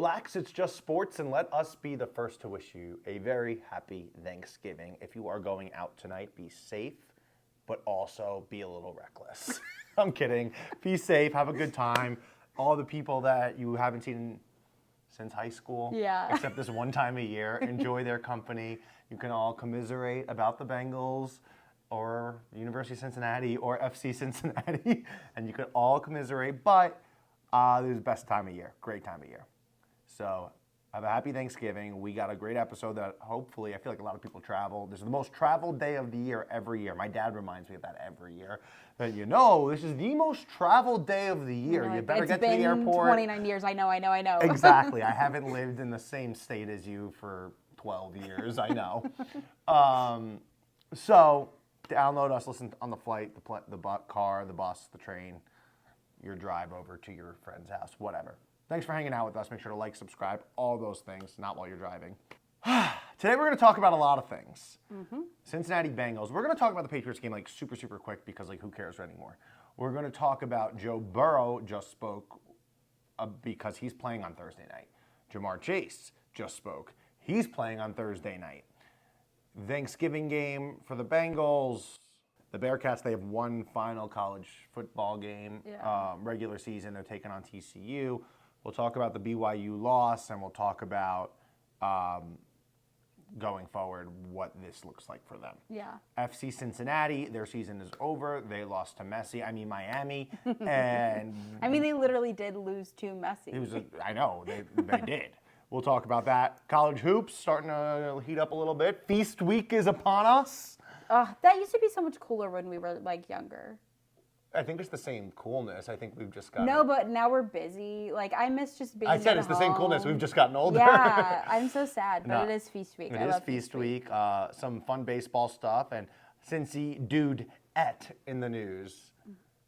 relax, it's just sports, and let us be the first to wish you a very happy Thanksgiving. If you are going out tonight, be safe, but also be a little reckless. I'm kidding. Be safe, have a good time. All the people that you haven't seen since high school, except this one time a year, enjoy their company. You can all commiserate about the Bengals or University of Cincinnati or FC Cincinnati, and you can all commiserate, but this is the best time of year, great time of year. So have a happy Thanksgiving. We got a great episode that hopefully, I feel like a lot of people travel. This is the most traveled day of the year every year. My dad reminds me of that every year. That this is the most traveled day of the year. You better get to the airport. It's been 29 years. I know. Exactly. I haven't lived in the same state as you for 12 years. I know. So download us, listen on the flight, the car, the bus, the train, your drive over to your friend's house, whatever. Thanks for hanging out with us. Make sure to like, subscribe, all those things, not while you're driving. Today we're going to talk about a lot of things. Cincinnati Bengals. We're going to talk about the Patriots game like super quick because like who cares anymore. We're going to talk about Joe Burrow just spoke because he's playing on Thursday night. Jamar Chase just spoke. He's playing on Thursday night. Thanksgiving game for the Bengals. The Bearcats, they have one final college football game, regular season. They're taking on TCU. We'll talk about the BYU loss, and we'll talk about going forward what this looks like for them. Yeah. FC Cincinnati, their season is over. They lost to Miami, and they literally did lose to Messi. I know, they did. We'll talk about that. College hoops starting to heat up a little bit. Feast week is upon us. That used to be so much cooler when we were like younger. I think it's the same coolness. I think we've just got. No, but now we're busy. Like I miss just being. I said it's home. The same coolness. We've just gotten older. Yeah, I'm so sad, but it is feast week. It is feast week. Some fun baseball stuff and Cincy dude in the news.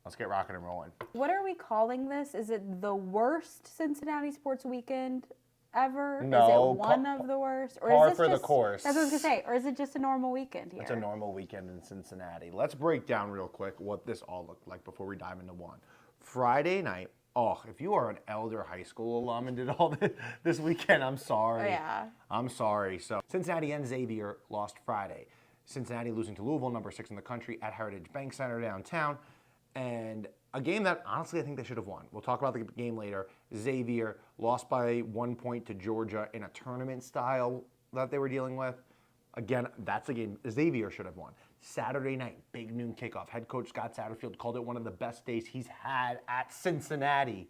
Let's get rocking and rolling. What are we calling this? Is it the worst Cincinnati sports weekend ever? No, is it one of the worst? Or par is this for just, the course. That's what I was going to say. Or is it just a normal weekend here? It's a normal weekend in Cincinnati. Let's break down real quick what this all looked like before we dive into one. Friday night, if you are an Elder High School alum and did all this weekend, I'm sorry. Oh, yeah. I'm sorry. So Cincinnati and Xavier lost Friday. Cincinnati losing to Louisville, number 6 in the country, at Heritage Bank Center downtown. And a game that, honestly, I think they should have won. We'll talk about the game later. Xavier lost by 1 point to Georgia in a tournament style that they were dealing with. Again, that's a game Xavier should have won. Saturday night, big noon kickoff. Head coach Scott Satterfield called it one of the best days he's had at Cincinnati.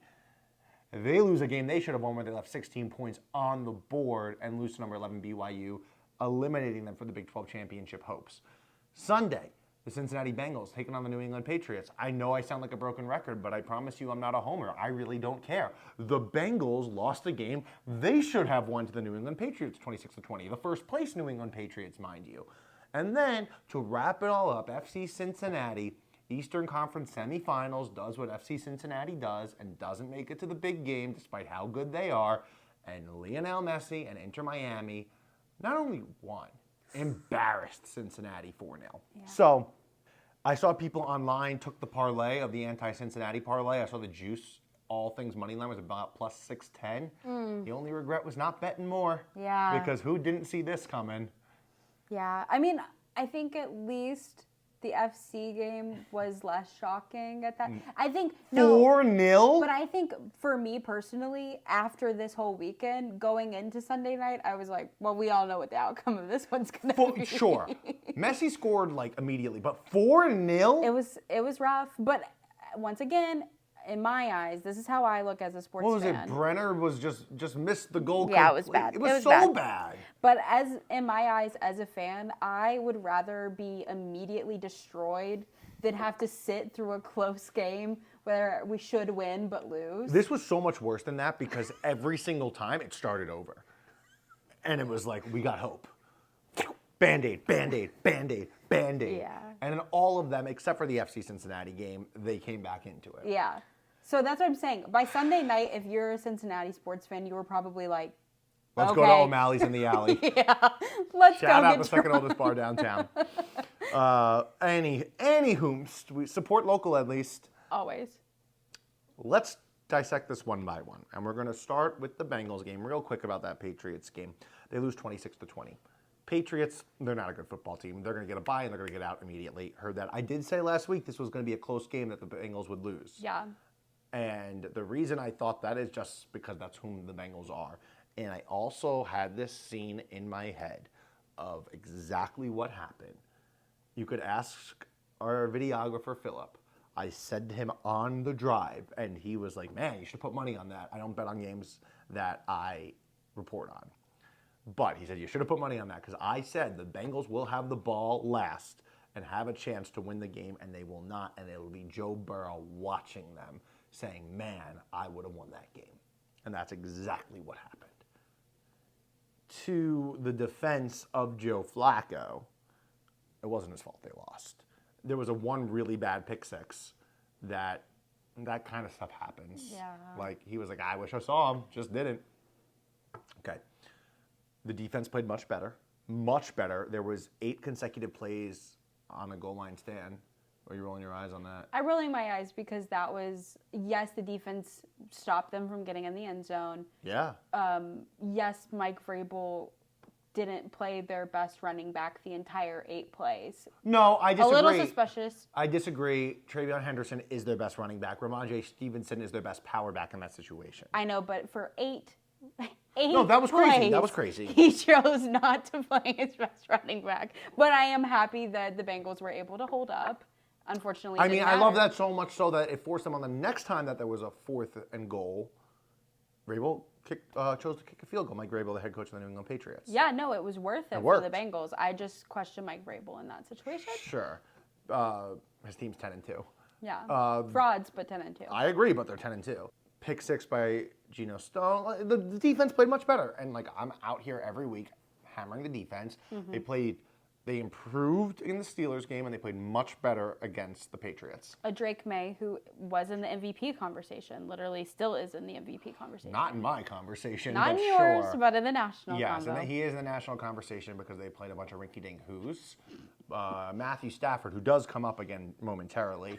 They lose a game they should have won where they left 16 points on the board and lose to number 11 BYU, eliminating them for the Big 12 championship hopes. Sunday, the Cincinnati Bengals taking on the New England Patriots. I know I sound like a broken record, but I promise you I'm not a homer. I really don't care. The Bengals lost a game they should have won to the New England Patriots 26-20. The first place New England Patriots, mind you. And then, to wrap it all up, FC Cincinnati, Eastern Conference semifinals, does what FC Cincinnati does and doesn't make it to the big game despite how good they are. And Lionel Messi and Inter Miami not only won, embarrassed Cincinnati 4-0. Yeah. So I saw people online took the parlay of the anti-Cincinnati parlay. I saw the juice, all things money line was about plus 610. The only regret was not betting more. Yeah. Because who didn't see this coming? Yeah. I think at least the FC game was less shocking at that. I think 4-0? But I think for me personally, after this whole weekend, going into Sunday night, I was like, well, we all know what the outcome of this one's going to be. Sure. Messi scored like immediately, but 4-0? It was rough, but once again, in my eyes, this is how I look as a sports fan. What was it? Brenner was just missed the goal. Yeah, it was bad. It was so bad. But in my eyes, as a fan, I would rather be immediately destroyed than have to sit through a close game where we should win but lose. This was so much worse than that because every single time it started over. And it was like, we got hope. Band-Aid, Band-Aid, Band-Aid, Band-Aid. Yeah. And in all of them, except for the FC Cincinnati game, they came back into it. Yeah. So that's what I'm saying. By Sunday night, if you're a Cincinnati sports fan, you were probably like, let's go to O'Malley's in the alley. Yeah. Let's go Shout out get the second oldest bar downtown. Anywho, we support local at least. Always. Let's dissect this one by one. And we're going to start with the Bengals game. Real quick about that Patriots game. They lose 26-20. Patriots, they're not a good football team. They're going to get a bye and they're going to get out immediately. Heard that. I did say last week this was going to be a close game that the Bengals would lose. Yeah. And the reason I thought that is just because that's whom the Bengals are. And I also had this scene in my head of exactly what happened. You could ask our videographer, Philip. I said to him on the drive, and he was like, man, you should put money on that. I don't bet on games that I report on. But he said, you should have put money on that because I said the Bengals will have the ball last and have a chance to win the game, and they will not. And it'll be Joe Burrow watching them saying, man, I would have won that game. And that's exactly what happened. To the defense of Joe Flacco, it wasn't his fault they lost. There was one really bad pick six that kind of stuff happens. Yeah. Like, he was like, I wish I saw him, just didn't. Okay. The defense played much better. Much better. There was 8 consecutive plays on a goal line stand. Are you rolling your eyes on that? I'm rolling my eyes because that was, yes, the defense stopped them from getting in the end zone. Yeah. Yes, Mike Vrabel didn't play their best running back the entire 8 plays. No, I disagree. A little suspicious. I disagree. Travion Henderson is their best running back. Ramondre Stevenson is their best power back in that situation. I know, but for 8 No, that was crazy. plays, That was crazy. He chose not to play his best running back. But I am happy that the Bengals were able to hold up. Unfortunately, I mean, I love that so much so that it forced them on the next time that there was a 4th and goal. Vrabel chose to kick a field goal. Mike Vrabel, the head coach of the New England Patriots. Yeah, no, it was worth it for the Bengals. I just question Mike Vrabel in that situation. Sure. His team's 10-2. Yeah. Frauds, but 10-2. I agree, but they're 10-2. Pick 6 by Geno Stone. The defense played much better. And, like, I'm out here every week hammering the defense. Mm-hmm. They improved in the Steelers game, and they played much better against the Patriots. A Drake May, who was in the MVP conversation, literally still is in the MVP conversation. Not in my conversation, Not but in yours, sure. but in the national Yes, convo. and he is in the national conversation because they played a bunch of rinky-dink who's. Matthew Stafford, who does come up again momentarily,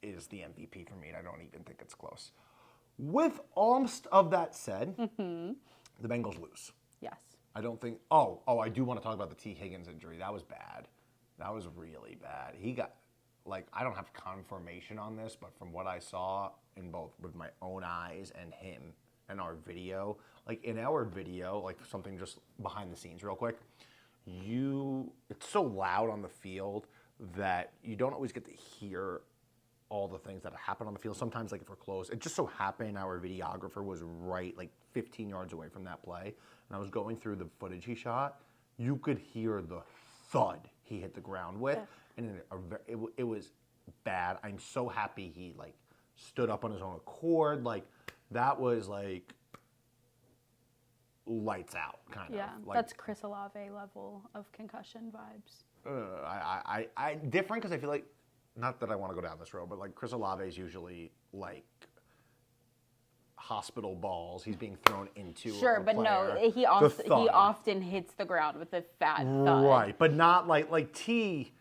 is the MVP for me, and I don't even think it's close. With all of that said, the Bengals lose. Yes. I don't think. I do want to talk about the T. Higgins injury. That was bad. That was really bad. He got, I don't have confirmation on this, but from what I saw in both with my own eyes and him and our video, in our video, something just behind the scenes real quick, it's so loud on the field that you don't always get to hear all the things that happen on the field. Sometimes, if we're close, it just so happened our videographer was right, 15 yards away from that play, and I was going through the footage he shot. You could hear the thud he hit the ground with, and it was bad. I'm so happy he stood up on his own accord. That was lights out kind of. Yeah, that's Chris Olave level of concussion vibes. I different because I feel not that I want to go down this road, but Chris Olave is usually hospital balls. He's being thrown into. Sure, but no, he often hits the ground with a fat thud. Right, but not like T.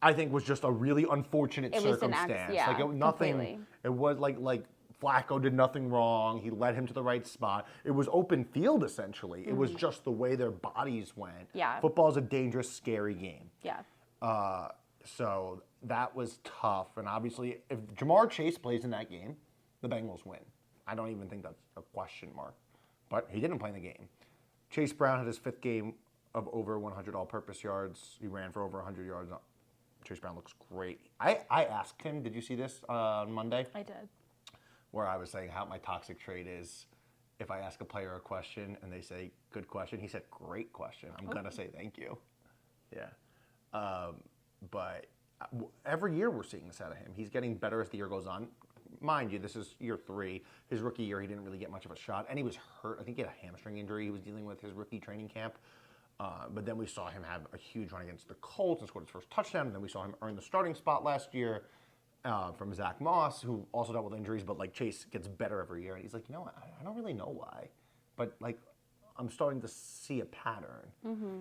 I think was just a really unfortunate circumstance. Nothing. Completely. It was like Flacco did nothing wrong. He led him to the right spot. It was open field essentially. Mm-hmm. It was just the way their bodies went. Yeah. Football is a dangerous, scary game. Yeah. So that was tough. And obviously, if Jamar Chase plays in that game, the Bengals win. I don't even think that's a question mark. But he didn't play in the game. Chase Brown had his 5th game of over 100 all-purpose yards. He ran for over 100 yards. Chase Brown looks great. I asked him, did you see this on Monday? I did. Where I was saying how my toxic trait is if I ask a player a question and they say, good question, he said, great question. I'm going to say thank you. Yeah. But every year we're seeing this out of him. He's getting better as the year goes on. Mind you, this is year 3. His rookie year, he didn't really get much of a shot. And he was hurt. I think he had a hamstring injury he was dealing with his rookie training camp. But then we saw him have a huge run against the Colts and scored his first touchdown. And then we saw him earn the starting spot last year from Zach Moss, who also dealt with injuries. But Chase gets better every year. And he's like, I don't really know why. But I'm starting to see a pattern. Mm-hmm.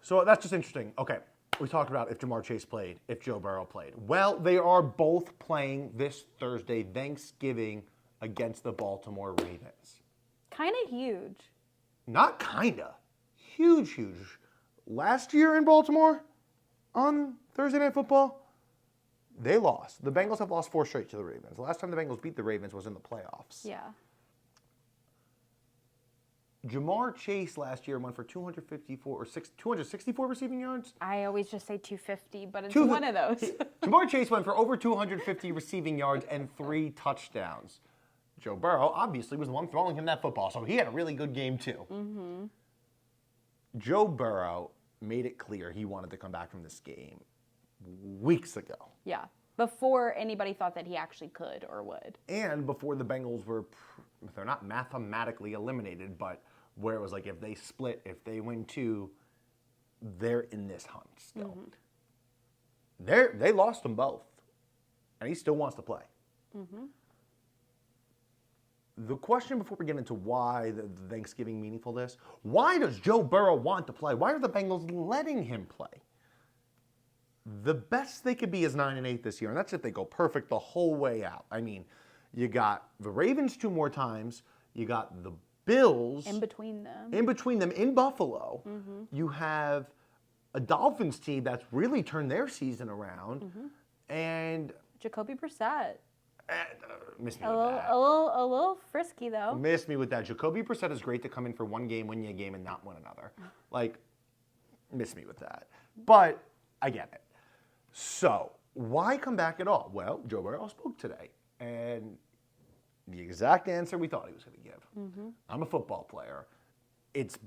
So that's just interesting. Okay. We talked about if Jamar Chase played, if Joe Burrow played. Well, they are both playing this Thursday, Thanksgiving against the Baltimore Ravens. Kind of huge. Not kinda. Huge. Last year in Baltimore, on Thursday Night Football, they lost. The Bengals have lost 4 straight to the Ravens. The last time the Bengals beat the Ravens was in the playoffs. Yeah. Jamar Chase last year went for 264 receiving yards. I always just say 250, but it's one of those. Jamar Chase went for over 250 receiving yards and 3 touchdowns. Joe Burrow obviously was the one throwing him that football, so he had a really good game too. Mm-hmm. Joe Burrow made it clear he wanted to come back from this game weeks ago. Yeah, before anybody thought that he actually could or would. And before the Bengals were, they're not mathematically eliminated, but where it was like if they split, if they win 2, they're in this hunt still. Mm-hmm. They lost them both, and he still wants to play. Mm-hmm. The question before we get into why the Thanksgiving meaningfulness, why does Joe Burrow want to play? Why are the Bengals letting him play? The best they could be is 9-8 this year, and that's if they go perfect the whole way out. I mean, you got the Ravens 2 more times. You got the Bills. In between them in Buffalo. Mm-hmm. You have a Dolphins team that's really turned their season around. Mm-hmm. And Jacoby Brissett. Miss me with that. A little frisky, though. Miss me with that. Jacoby Brissett is great to come in for one game, win you a game, and not win another. Like, miss me with that. But I get it. So, why come back at all? Well, Joe Burrow spoke today, and the exact answer we thought he was going to give. Mm-hmm. I'm a football player. It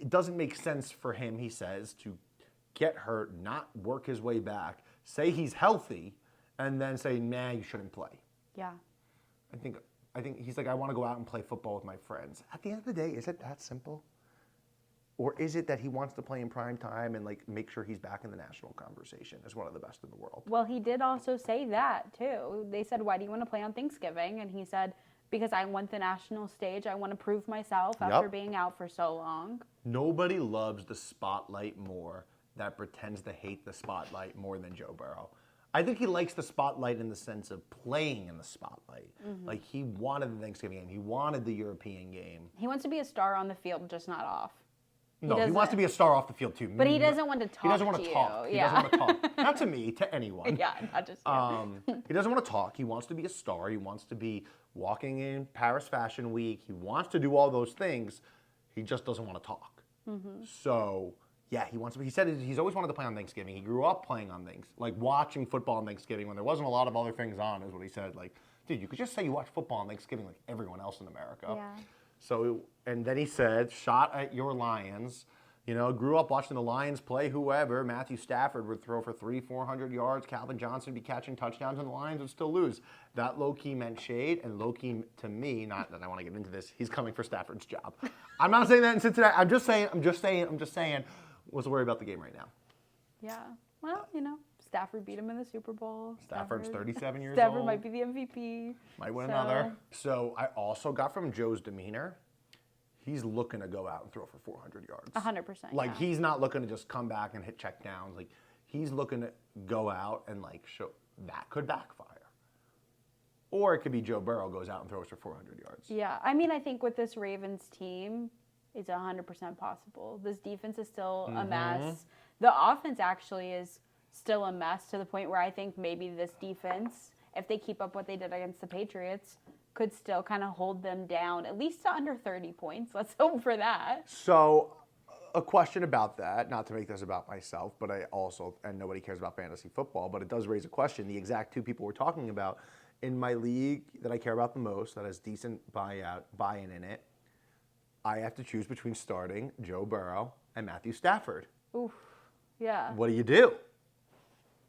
doesn't make sense for him, he says, to get hurt, not work his way back, say he's healthy, and then say, nah, you shouldn't play. Yeah. I think he's like, I want to go out and play football with my friends. At the end of the day, is it that simple? Or is it that he wants to play in prime time and like make sure he's back in the national conversation as one of the best in the world? Well, he did also say that too. They said, why do you want to play on Thanksgiving? And he said, because I want the national stage. I want to prove myself after being out for so long. Nobody loves the spotlight more that pretends to hate the spotlight more than Joe Burrow. I think he likes the spotlight in the sense of playing in the spotlight. Mm-hmm. Like, he wanted the Thanksgiving game. He wanted the European game. He wants to be a star on the field, just not off. No, he wants to be a star off the field, too. But he doesn't want to talk to you. He doesn't want to talk. He doesn't want to talk. Not to me, to anyone. Yeah, not just you. He doesn't want to talk. He wants to be a star. He wants to be walking in Paris Fashion Week. He wants to do all those things. He just doesn't want to talk. Mm-hmm. So... yeah, he said he's always wanted to play on Thanksgiving. He grew up playing on like watching football on Thanksgiving when there wasn't a lot of other things on, is what he said. Like, dude, you could just say you watch football on Thanksgiving like everyone else in America. Yeah. So, and then he said, shot at your Lions. You know, grew up watching the Lions play whoever. Matthew Stafford would throw for 300-400 yards. Calvin Johnson would be catching touchdowns, and the Lions would still lose. That low-key meant shade, and low-key to me, not that I want to get into this, he's coming for Stafford's job. I'm not saying that in Cincinnati. I'm just saying. What's the worry about the game right now? Yeah. Well, you know, Stafford beat him in the Super Bowl. Stafford's 37 years old. Stafford might be the MVP. Might win another. So I also got from Joe's demeanor, he's looking to go out and throw for 400 yards. 100%. Like, he's not looking to just come back and hit check downs. Like, he's looking to go out and, like, show that could backfire. Or it could be Joe Burrow goes out and throws for 400 yards. Yeah. I mean, I think with this Ravens team, it's 100% possible. This defense is still a mess. The offense actually is still a mess to the point where I think maybe this defense, if they keep up what they did against the Patriots, could still kind of hold them down, at least to under 30 points. Let's hope for that. So, a question about that, not to make this about myself, but I also, and nobody cares about fantasy football, but it does raise a question. The exact 2 people we're talking about in my league that I care about the most, that has decent buy-in in it, I have to choose between starting Joe Burrow and Matthew Stafford. Oof. Yeah. What do?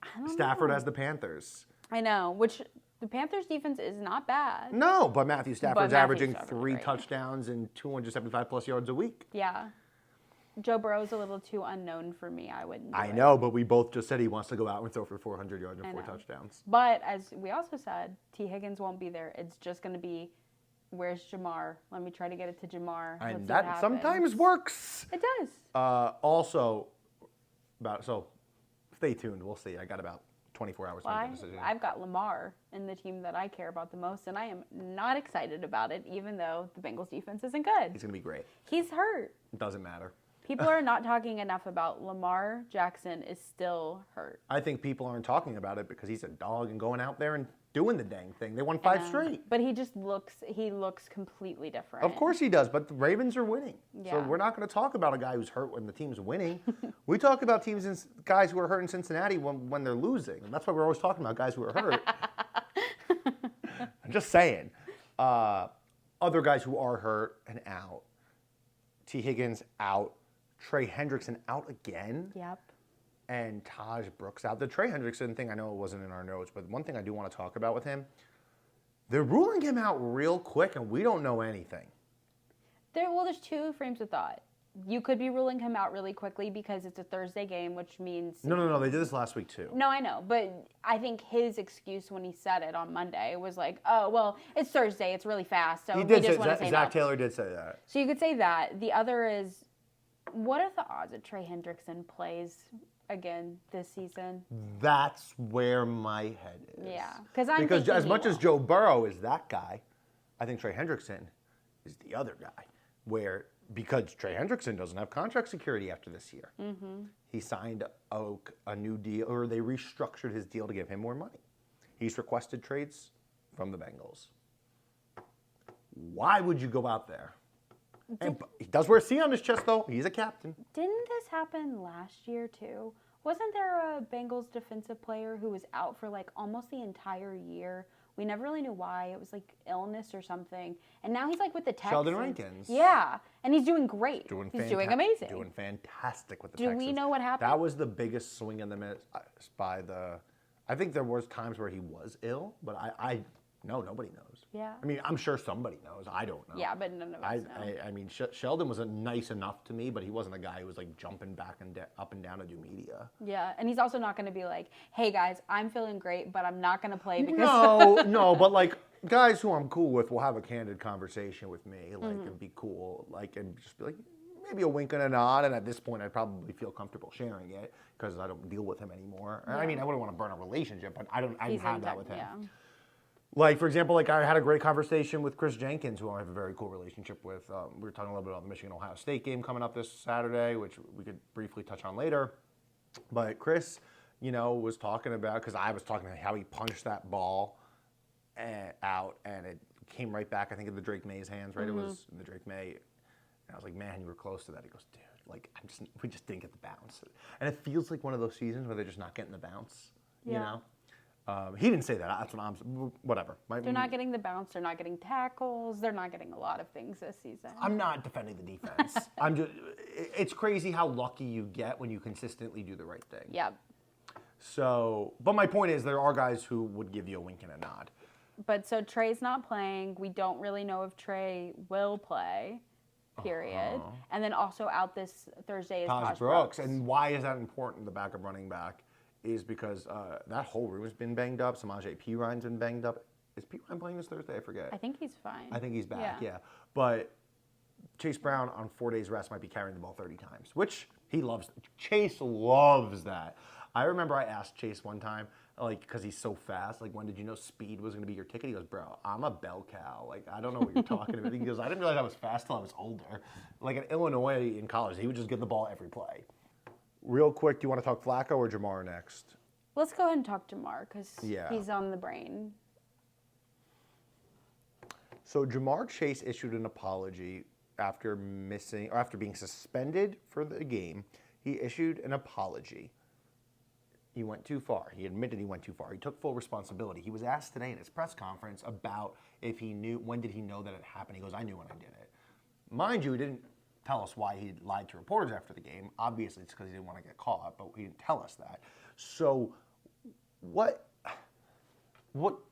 I don't Stafford know. has the Panthers. I know, which the Panthers defense is not bad. No, but Matthew Stafford's averaging 3 right. touchdowns and 275 plus yards a week. Yeah. Joe Burrow's a little too unknown for me. I wouldn't do it. know, but we both just said he wants to go out and throw for 400 yards and 4 touchdowns. But as we also said, T. Higgins won't be there. It's just going to be, where's Jamar? Let me try to get it to Jamar. And that sometimes works. It does. Also, so stay tuned. We'll see. I got about 24 hours to Well, make that decision. I've got Lamar in the team that I care about the most, and I am not excited about it, even though the Bengals defense isn't good. He's going to be great. He's hurt. It doesn't matter. People are not talking enough about Lamar Jackson is still hurt. I think people aren't talking about it because he's a dog and going out there and doing the dang thing. They won 5 straight. But he looks completely different. Of course he does, but the Ravens are winning. So Yeah. we're not going to talk about a guy who's hurt when the team's winning. We talk about guys who are hurt in Cincinnati when they're losing. And that's why we're always talking about guys who are hurt. I'm just saying. Other guys who are hurt and out. T. Higgins out. Trey Hendrickson out again. Yep. And Taj Brooks out. The Trey Hendrickson thing, I know it wasn't in our notes, but one thing I do want to talk about with him, they're ruling him out real quick, and we don't know anything. There's two frames of thought. You could be ruling him out really quickly because it's a Thursday game, which means... No. They did this last week, too. No, I know. But I think his excuse when he said it on Monday was like, oh, well, it's Thursday. It's really fast. So He did say, want to say Zach no. Taylor did say that. So you could say that. The other is, what are the odds that Trey Hendrickson plays again this season? That's where my head is. Yeah. Because as much as Joe Burrow is that guy, I think Trey Hendrickson is the other guy. Because Trey Hendrickson doesn't have contract security after this year. Mm-hmm. He signed a new deal, or they restructured his deal to give him more money. He's requested trades from the Bengals. Why would you go out there? And he does wear a C on his chest, though. He's a captain. Didn't this happen last year, too? Wasn't there a Bengals defensive player who was out for like almost the entire year? We never really knew why. It was like illness or something. And now he's like with the Texans. Sheldon Rankins. Yeah. And he's doing great. He's doing amazing. Doing fantastic with the Texans. Do we know what happened? That was the biggest swing in the miss by the... I think there was times where he was ill, but nobody knows. Yeah. I mean, I'm sure somebody knows. I don't know. Yeah, but none of us know. I mean, Sheldon was nice enough to me, but he wasn't a guy who was like jumping back and up and down to do media. Yeah, and he's also not going to be like, hey guys, I'm feeling great, but I'm not going to play because... No, but like guys who I'm cool with will have a candid conversation with me, like, and be cool, like, and just be like, maybe a wink and a nod, and at this point I'd probably feel comfortable sharing it because I don't deal with him anymore. Yeah. I mean, I wouldn't want to burn a relationship, but I didn't have that with him. Yeah. Like, for example, like I had a great conversation with Chris Jenkins, who I have a very cool relationship with. We were talking a little bit about the Michigan-Ohio State game coming up this Saturday, which we could briefly touch on later. But Chris, was talking about, because I was talking about how he punched that ball out, and it came right back, I think, in the Drake May's hands, right? Mm-hmm. It was in the Drake May. And I was like, man, you were close to that. He goes, dude, like, we just didn't get the bounce. And it feels like one of those seasons where they're just not getting the bounce, you know? He didn't say that. That's what I'm. Whatever. They're not getting the bounce. They're not getting tackles. They're not getting a lot of things this season. I'm not defending the defense. I'm just. It's crazy how lucky you get when you consistently do the right thing. Yep. So, but my point is, there are guys who would give you a wink and a nod. But so Trey's not playing. We don't really know if Trey will play. Period. And then also out this Thursday is Taj Brooks. And why is that important? The backup running back. Is because that whole room has been banged up. Samaje Perine's been banged up. Is Perine playing this Thursday? I forget. I think he's fine. I think he's back, yeah. But Chase Brown on 4 days rest might be carrying the ball 30 times, which he loves. Chase loves that. I remember I asked Chase one time, like, because he's so fast, like, when did you know speed was going to be your ticket? He goes, bro, I'm a bell cow. Like, I don't know what you're talking about. He goes, I didn't realize I was fast till I was older. Like, in Illinois in college, he would just get the ball every play. Real quick, do you want to talk Flacco or Jamar next? Let's go ahead and talk Jamar because he's on the brain. So Jamar Chase issued an apology after being suspended for the game. He issued an apology. He went too far. He admitted he went too far. He took full responsibility. He was asked today in his press conference about when did he know that it happened. He goes, I knew when I did it. Mind you, he didn't tell us why he lied to reporters after the game. Obviously, it's because he didn't want to get caught, but he didn't tell us that. So what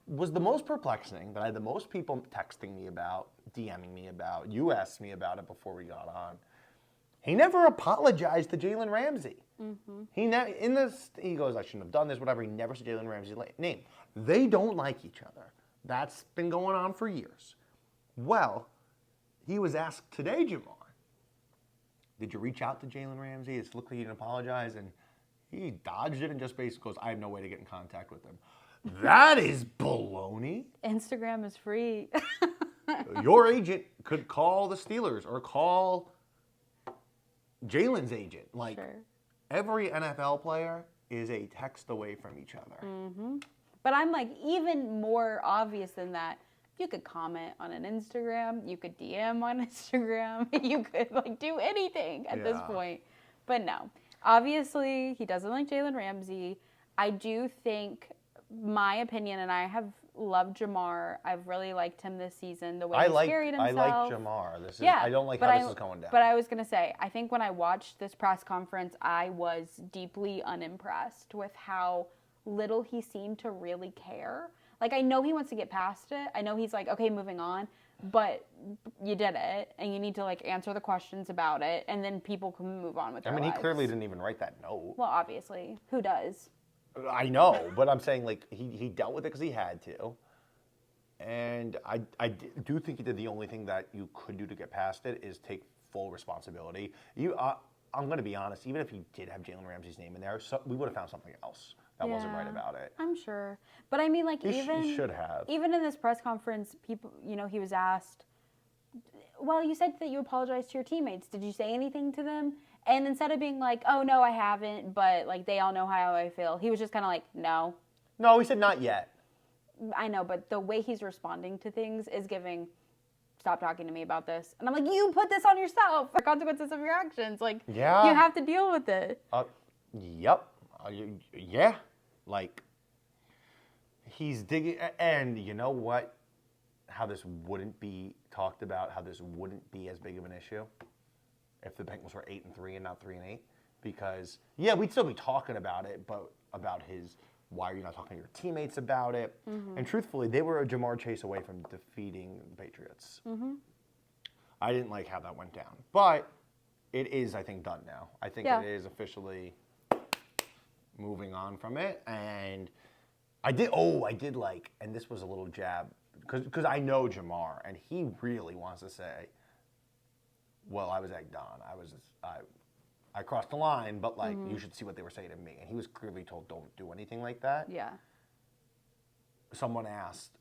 was the most perplexing that I had the most people texting me about, DMing me about, you asked me about it before we got on. He never apologized to Jalen Ramsey. Mm-hmm. He goes, I shouldn't have done this, whatever. He never said Jalen Ramsey's name. They don't like each other. That's been going on for years. Well, he was asked today, Jamar, did you reach out to Jalen Ramsey? It looked like he didn't apologize. And He dodged it and just basically goes, I have no way to get in contact with him. That is baloney. Instagram is free. Your agent could call the Steelers or call Jalen's agent. Like, Sure. every NFL player is a text away from each other. Mm-hmm. But I'm like, even more obvious than that. You could comment on an Instagram. You could DM on Instagram. You could like do anything at this point. But no, obviously he doesn't like Jalen Ramsey. I do think, my opinion, and I have loved Jamar. I've really liked him this season. The way he's carried himself. I like Jamar. I don't like how this is going down. But I was gonna say, I think when I watched this press conference, I was deeply unimpressed with how little he seemed to really care. Like, I know he wants to get past it. I know he's like, okay, moving on. But you did it, and you need to, like, answer the questions about it, and then people can move on with their lives. He clearly didn't even write that note. Well, obviously. Who does? I know, but I'm saying, like, he dealt with it because he had to. And I do think he did the only thing that you could do to get past it is take full responsibility. I'm going to be honest, even if he did have Jalen Ramsey's name in there, we would have found something else that wasn't right about it. I'm sure. But I mean, like, He should have. Even in this press conference, people, he was asked, well, you said that you apologized to your teammates. Did you say anything to them? And instead of being like, oh, no, I haven't, but, like, they all know how I feel, he was just kind of like, no. No, he said not yet. I know, but the way he's responding to things is giving, stop talking to me about this. And I'm like, you put this on yourself. The consequences of your actions. Like, you have to deal with it. Yep. Yeah. Like, he's digging. And you know what? How this wouldn't be talked about, how this wouldn't be as big of an issue if the Bengals were 8-3 and not 3-8. Because, yeah, we'd still be talking about it, but about why are you not talking to your teammates about it? Mm-hmm. And truthfully, they were a Jamar Chase away from defeating the Patriots. Mm-hmm. I didn't like how that went down. But it is, I think, done now. I think it is officially moving on from it. And I did like, and this was a little jab, because I know Jamar, and he really wants to say, well, I was egged on. I crossed the line, but, like, you should see what they were saying to me. And he was clearly told, don't do anything like that. Yeah. Someone asked,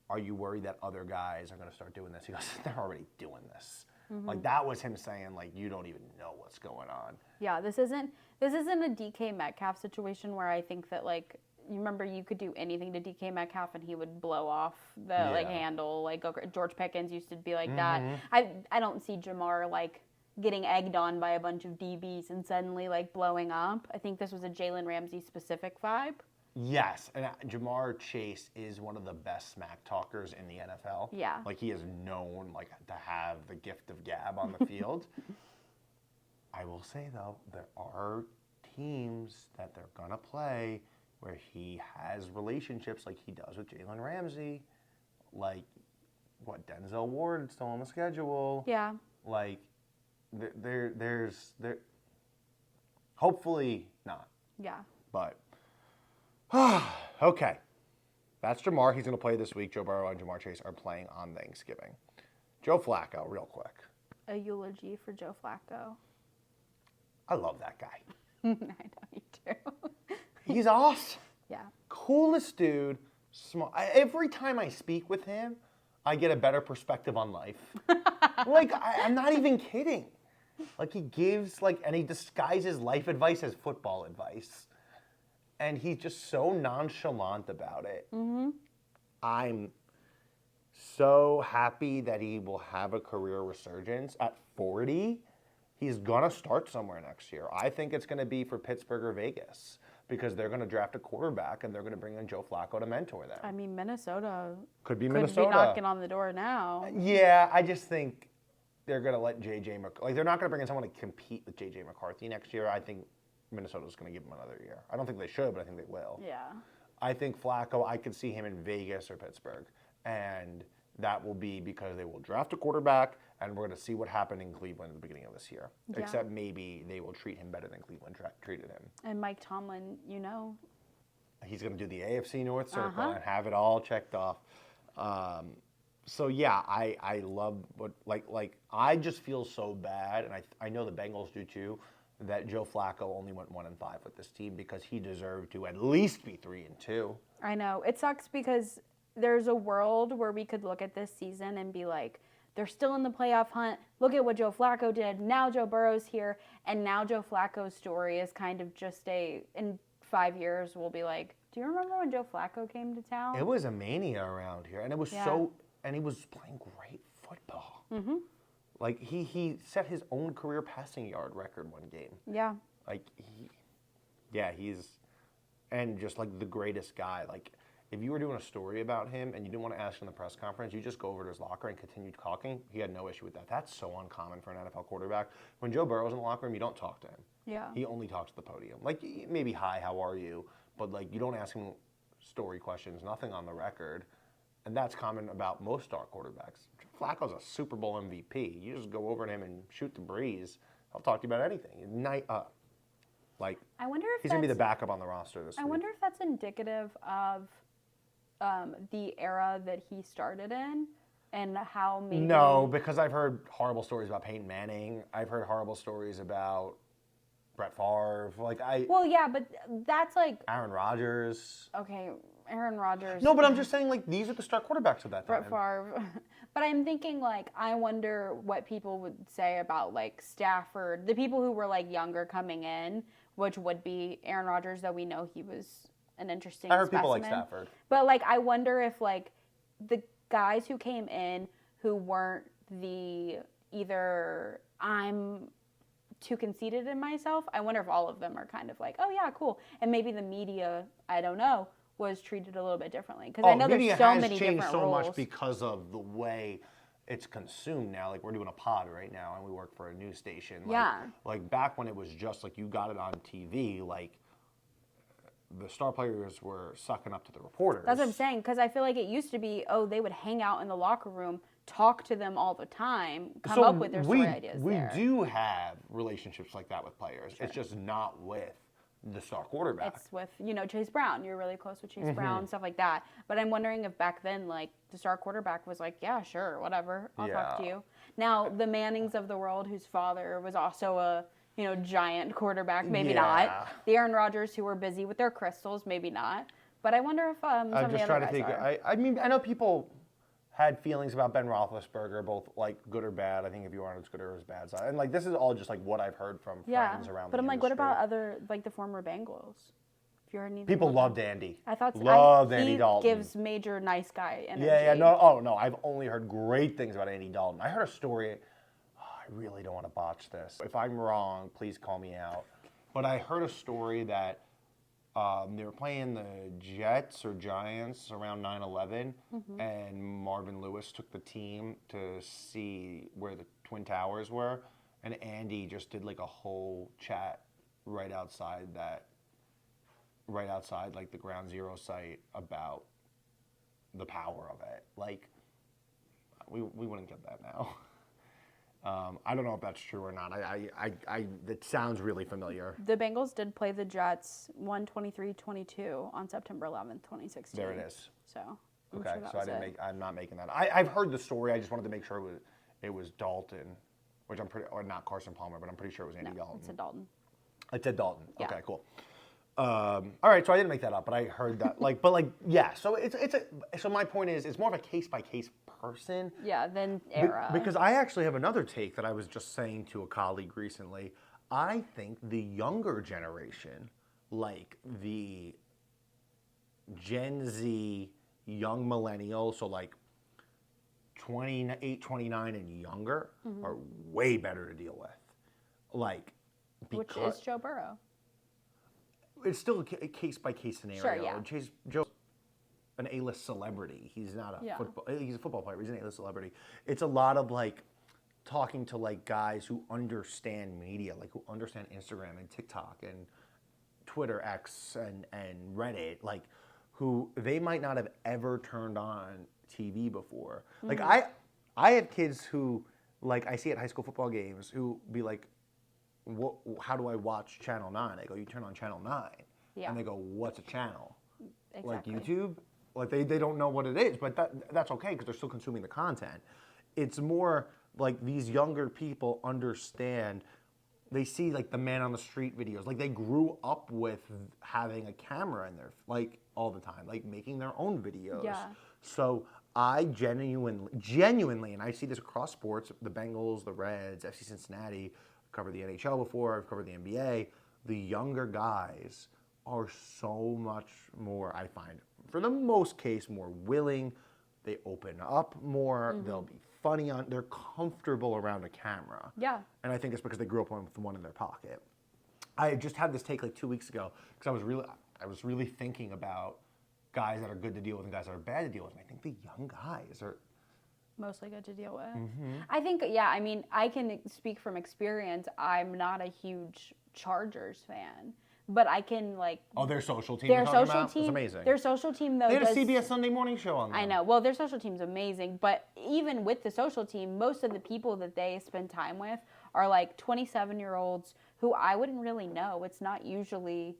are you worried that other guys are going to start doing this? He goes, they're already doing this. Mm-hmm. Like, that was him saying, like, you don't even know what's going on. Yeah, this isn't a DK Metcalf situation where I think that, like, you remember you could do anything to DK Metcalf and he would blow off the, handle. Like, George Pickens used to be like that. I don't see Jamar, like, getting egged on by a bunch of DBs and suddenly, like, blowing up. I think this was a Jalen Ramsey specific vibe. Yes, and Jamar Chase is one of the best smack talkers in the NFL. Yeah. Like, he is known, like, to have the gift of gab on the field. I will say, though, there are teams that they're going to play where he has relationships like he does with Jalen Ramsey. Like, Denzel Ward is still on the schedule. Yeah. Like, there's hopefully not. Yeah. But, okay. That's Jamar. He's going to play this week. Joe Burrow and Jamar Chase are playing on Thanksgiving. Joe Flacco, real quick. A eulogy for Joe Flacco. I love that guy. I know you do. He's awesome. Yeah. Coolest dude. Smart. Every time I speak with him, I get a better perspective on life. Like, I'm not even kidding. Like, he gives, like, and he disguises life advice as football advice. And he's just so nonchalant about it. Mm-hmm. I'm so happy that he will have a career resurgence at 40. He's going to start somewhere next year. I think it's going to be for Pittsburgh or Vegas because they're going to draft a quarterback and they're going to bring in Joe Flacco to mentor them. I mean, Minnesota could be knocking on the door now. Yeah, I just think they're going to let J.J. like, they're not going to bring in someone to compete with J.J. McCarthy next year. I think Minnesota's going to give him another year. I don't think they should, but I think they will. Yeah. I think Flacco, I could see him in Vegas or Pittsburgh. And that will be because they will draft a quarterback, and we're going to see what happened in Cleveland at the beginning of this year. Yeah. Except maybe they will treat him better than Cleveland treated him. And Mike Tomlin, he's going to do the AFC North Circle and have it all checked off. So, yeah, I love what, like I just feel so bad, and I know the Bengals do too, that Joe Flacco only went 1-5 with this team because he deserved to at least be 3-2. I know. It sucks because there's a world where we could look at this season and be like, they're still in the playoff hunt. Look at what Joe Flacco did. Now Joe Burrow's here. And now Joe Flacco's story is kind of just in 5 years, we'll be like, do you remember when Joe Flacco came to town? It was a mania around here. And it was and he was playing great football. Mm-hmm. Like, he set his own career passing yard record one game. Yeah. Like, he's, and just like the greatest guy. Like, if you were doing a story about him and you didn't want to ask him in the press conference, you just go over to his locker and continue talking. He had no issue with that. That's so uncommon for an NFL quarterback. When Joe Burrow's in the locker room, you don't talk to him. Yeah. He only talks to the podium. Like, maybe, hi, how are you? But, like, you don't ask him story questions, nothing on the record. And that's common about most star quarterbacks. Flacco's a Super Bowl MVP. You just go over to him and shoot the breeze. He'll talk to you about anything. Night up. Like, I wonder if he's going to be the backup on the roster this week. I wonder if that's indicative of the era that he started in and how maybe... No, because I've heard horrible stories about Peyton Manning. I've heard horrible stories about Brett Favre. Well, yeah, but that's like... Aaron Rodgers. Okay, Aaron Rodgers. No, but I'm just saying, like, these are the star quarterbacks of that time. Brett Favre. But I'm thinking, like, I wonder what people would say about, like, Stafford. The people who were, like, younger coming in, which would be Aaron Rodgers, though we know he was an interesting I heard specimen. people like Stafford. But, like, I wonder if, like, the guys who came in who weren't either I'm too conceited in myself, I wonder if all of them are kind of like, oh, yeah, cool. And maybe the media, I don't know, was treated a little bit differently. Because I know there's so many different roles. Media has changed so much because of the way it's consumed now. Like, we're doing a pod right now, and we work for a news station. Like, yeah. Like, back when it was just, like, you got it on TV, like, the star players were sucking up to the reporters. That's what I'm saying, because I feel like it used to be, they would hang out in the locker room, talk to them all the time, come up with their story ideas We do have relationships like that with players. Sure. It's just not with the star quarterback. It's with, Chase Brown. You're really close with Chase Brown, stuff like that. But I'm wondering if back then, like, the star quarterback was like, yeah, sure, whatever, I'll talk to you. Now, the Mannings of the world, whose father was also a, giant quarterback, maybe not. The Aaron Rodgers who were busy with their crystals, maybe not. But I wonder if some of the other guys are. I mean, I know people had feelings about Ben Roethlisberger, both, like, good or bad. I think if you aren't as good or as bad side. And, like, this is all just, like, what I've heard from friends around the But I'm like, industry. what about other, like, the former Bengals? If you heard anything people loved Andy. I thought Andy Dalton. He gives major nice guy energy. Yeah, no. I've only heard great things about Andy Dalton. I heard a story. I really don't want to botch this. If I'm wrong, please call me out. But I heard a story that they were playing the Jets or Giants around 9/11, and Marvin Lewis took the team to see where the Twin Towers were, and Andy just did, like, a whole chat right outside, like, the Ground Zero site about the power of it. Like, we wouldn't get that now. I don't know if that's true or not. It sounds really familiar. The Bengals did play the Jets 123-22 on September 11th, 2016. There it is. So okay, so I'm not making that. I've heard the story. I just wanted to make sure it was Dalton, which or not Carson Palmer, but I'm pretty sure it was Andy Dalton. It's a Dalton. It's a Dalton. Yeah. Okay, cool. All right, so I didn't make that up, but I heard that. Yeah. So so my point is, it's more of a case by case person. Yeah, than era. Because I actually have another take that I was just saying to a colleague recently. I think the younger generation, like the Gen Z young millennials, so like 28, 29 and younger, are way better to deal with. Like, which is Joe Burrow. It's still a case-by-case scenario. Sure, yeah. Joe's an A-list celebrity. He's not a football. He's a football player. He's an A-list celebrity. It's a lot of, like, talking to, like, guys who understand media, like, who understand Instagram and TikTok and Twitter, X, and Reddit, like, who they might not have ever turned on TV before. Like, I have kids who, like, I see at high school football games who be like, how do I watch Channel 9? I go, you turn on Channel 9. Yeah. And they go, what's a channel? Exactly. Like YouTube? Like, they don't know what it is, but that's okay because they're still consuming the content. It's more like these younger people understand they see like the man on the street videos. Like they grew up with having a camera in their like all the time, like making their own videos. Yeah. So I genuinely, and I see this across sports, the Bengals, the Reds, FC Cincinnati, I've covered the NHL before, I've covered the NBA. The younger guys are so much more, I find, for the most case, more willing. They open up more. They'll be funny they're comfortable around a camera. Yeah. And I think it's because they grew up with one in their pocket. I just had this take like 2 weeks ago because I was really thinking about guys that are good to deal with and guys that are bad to deal with. And I think the young guys are mostly good to deal with. I think, yeah, I mean, I can speak from experience. I'm not a huge Chargers fan, but I can like. Oh, their social team. Their social about? team. It's amazing. Their social team though. They had a CBS Sunday morning show on them. I know. Well, their social team's amazing, but even with the social team, most of the people that they spend time with are like 27-year-olds who I wouldn't really know. It's not usually,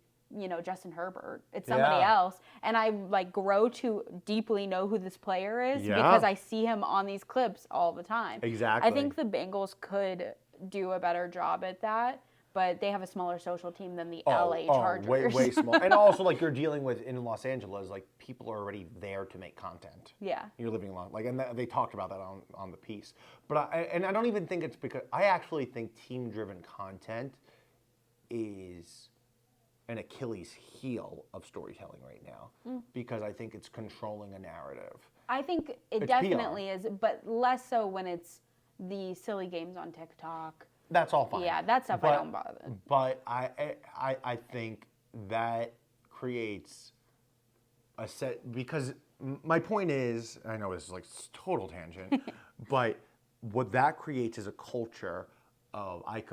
Justin Herbert. It's somebody else. And I like grow to deeply know who this player is because I see him on these clips all the time. Exactly. I think the Bengals could do a better job at that. But they have a smaller social team than the LA Chargers. Way small. And also, like, you're dealing with, in Los Angeles, like, people are already there to make content. Yeah. You're living along. Like, and they talked about that on the piece. But I don't even think it's because, I actually think team-driven content is an Achilles heel of storytelling right now. Because I think it's controlling a narrative. I think it It's definitely PR. is, but less so when it's the silly games on TikTok. That's all fine. Yeah, that stuff I don't bother. But I think that creates a set, because my point is, I know this is like total tangent, but what that creates is a culture of I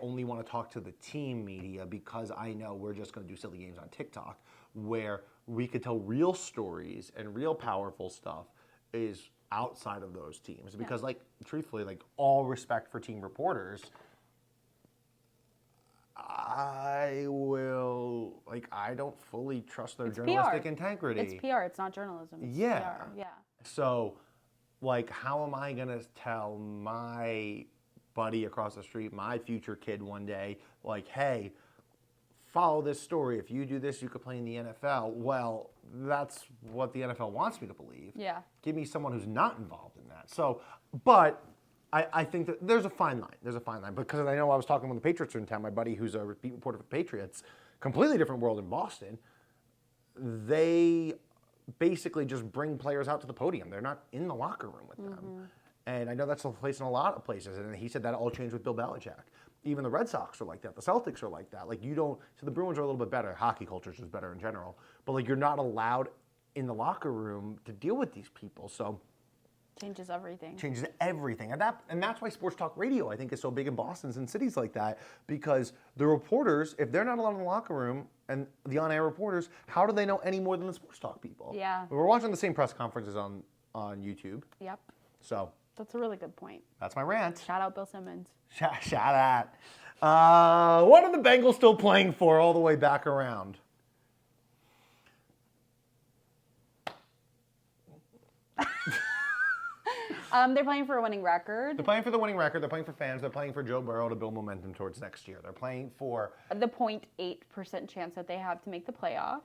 only want to talk to the team media because I know we're just going to do silly games on TikTok, where we could tell real stories and real powerful stuff is outside of those teams, because like truthfully, like all respect for team reporters, I don't fully trust their journalistic PR. integrity. It's PR. It's not journalism. It's PR. Yeah. So, like, how am I gonna tell my buddy across the street, my future kid one day, like, hey, follow this story. If you do this, you could play in the NFL. Well, that's what the NFL wants me to believe. Yeah. Give me someone who's not involved in that. So, but I think that there's a fine line. There's a fine line. Because I know I was talking when the Patriots were in town, my buddy who's a beat reporter for the Patriots, completely different world in Boston. They basically just bring players out to the podium. They're not in the locker room with them. And I know that's the place in a lot of places. And he said that all changed with Bill Belichick. Even the Red Sox are like that. The Celtics are like that. Like so the Bruins are a little bit better. Hockey culture is just better in general. But like you're not allowed in the locker room to deal with these people. So Changes everything. Changes everything. And that's why sports talk radio, I think, is so big in Boston's and cities like that. Because the reporters, if they're not allowed in the locker room, and the on-air reporters, how do they know any more than the sports talk people? Yeah. We're watching the same press conferences on YouTube. Yep. So That's a really good point. that's my rant. Shout out Bill Simmons. Shout out. What are the Bengals still playing for all the way back around? They're playing for a winning record. They're playing for the winning record. They're playing for fans. They're playing for Joe Burrow to build momentum towards next year. They're playing for The 0.8% chance that they have to make the playoffs.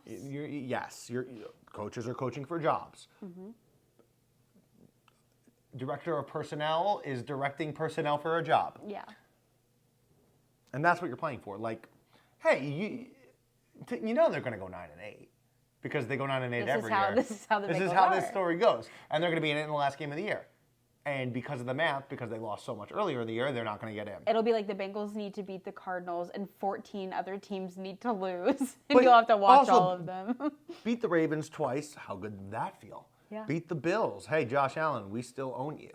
Coaches are coaching for jobs. Director of personnel is directing personnel for a job. Yeah. And that's what you're playing for. Like, hey, you know they're going to go 9-8 because they go 9-8 every year. This is how this story goes. And they're going to be in it in the last game of the year. And because of the math, because they lost so much earlier in the year, they're not going to get in. It'll be like the Bengals need to beat the Cardinals and 14 other teams need to lose. And But you'll have to watch also, all of them. Beat the Ravens twice. How good did that feel? Yeah. Beat the Bills. Hey, Josh Allen, we still own you.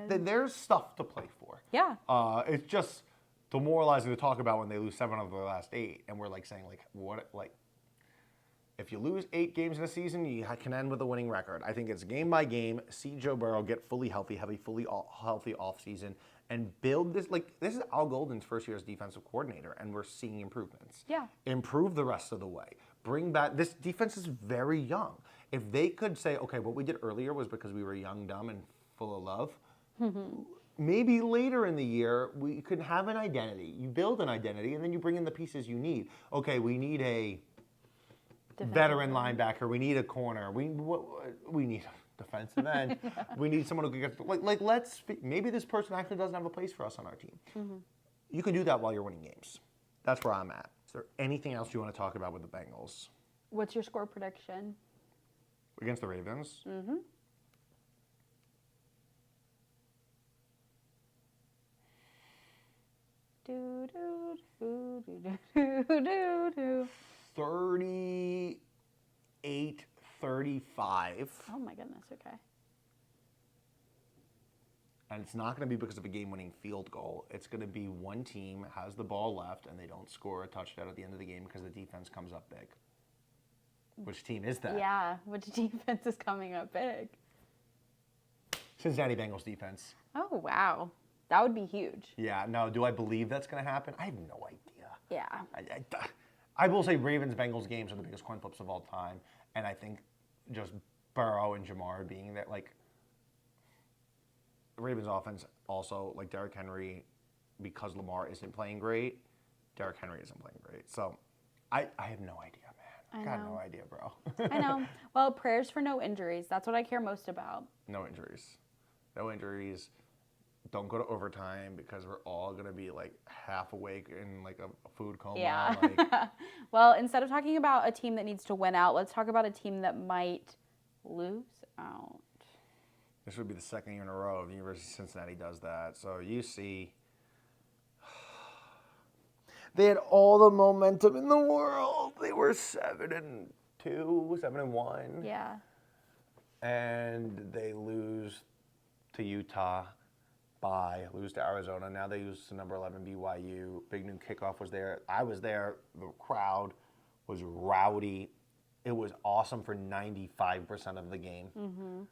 There's stuff to play for. Yeah. It's just demoralizing to talk about when they lose 7 of their last 8, and we're like saying if you lose 8 games in a season, you can end with a winning record. I think it's game by game. See Joe Burrow get fully healthy, have a fully healthy offseason, and build this. This is Al Golden's first year as defensive coordinator, and we're seeing improvements. Yeah. Improve the rest of the way. Bring back this defense is very young. If they could say, okay, what we did earlier was because we were young, dumb, and full of love. maybe later in the year, we could have an identity. You build an identity, and then you bring in the pieces you need. Okay, we need a veteran linebacker. We need a corner. We need a defensive end. We need someone who can get maybe this person actually doesn't have a place for us on our team. Mm-hmm. You can do that while you're winning games. That's where I'm at. Is there anything else you want to talk about with the Bengals? What's your score prediction? Against the Ravens? Mm-hmm. Do, do, do, do, do, do, do. 38-35. Oh my goodness, okay. And it's not going to be because of a game-winning field goal. It's going to be one team has the ball left and they don't score a touchdown at the end of the game because the defense comes up big. Which team is that? Yeah, which defense is coming up big? Cincinnati Bengals defense. Oh, wow. That would be huge. Yeah, no, do I believe that's going to happen? I have no idea. Yeah. I will say Ravens-Bengals games are the biggest coin flips of all time. And I think just Burrow and Jamar being there, like, the Ravens offense also, like Derrick Henry, because Lamar isn't playing great, Derrick Henry isn't playing great. So I have no idea, man. I got no idea, bro. I know. Well, prayers for no injuries. That's what I care most about. No injuries. No injuries. Don't go to overtime because we're all going to be like half awake in like a food coma. Yeah. Like. Well, instead of talking about a team that needs to win out, let's talk about a team that might lose out. This would be the second year in a row the University of Cincinnati does that. So you see, they had all the momentum in the world. They were 7-2, 7-1. Yeah. And they lose to Utah, lose to Arizona. Now they lose to number 11 BYU. Big Noon Kickoff was there. I was there. The crowd was rowdy. It was awesome for 95% of the game. Mm-hmm.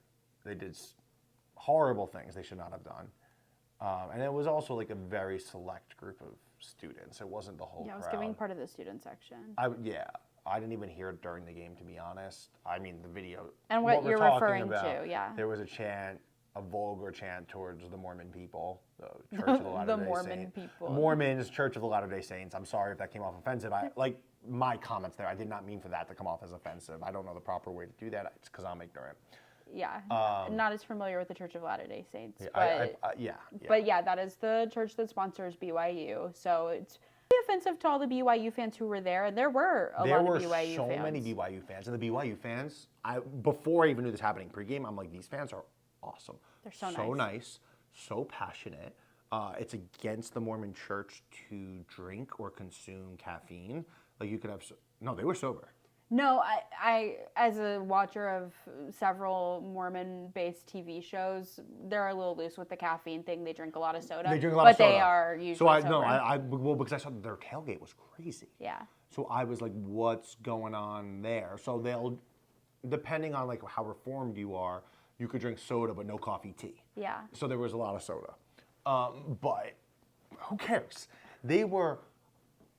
They did horrible things they should not have done. And it was also like a very select group of students. It wasn't the whole crowd. Yeah, I was giving part of the student section. I didn't even hear it during the game, to be honest. I mean, the video. And what you're referring to, yeah. There was a chant, a vulgar chant towards the Mormon people, the Church of the Latter-day The Mormon Saints. people. Mormons, Church of the Latter-day Saints. I'm sorry if that came off offensive. My comments there, I did not mean for that to come off as offensive. I don't know the proper way to do that. It's because I'm ignorant. Yeah, not as familiar with the Church of Latter-day Saints. Yeah, But yeah, that is the church that sponsors BYU. So it's offensive to all the BYU fans who were there, and there were a lot of BYU fans. There were so many BYU fans, and the BYU fans. Before I even knew this happening pregame, I'm like, these fans are awesome. They're so nice, so passionate. It's against the Mormon Church to drink or consume caffeine. Like you could have. No, they were sober. No, I as a watcher of several Mormon-based TV shows, they're a little loose with the caffeine thing. They drink a lot of soda. They drink a lot of soda. But they are usually sober. Well, because I saw that their tailgate was crazy. Yeah. So I was like, what's going on there? So they'll, depending on like how reformed you are, you could drink soda but no coffee, tea. Yeah. So there was a lot of soda. But who cares? They were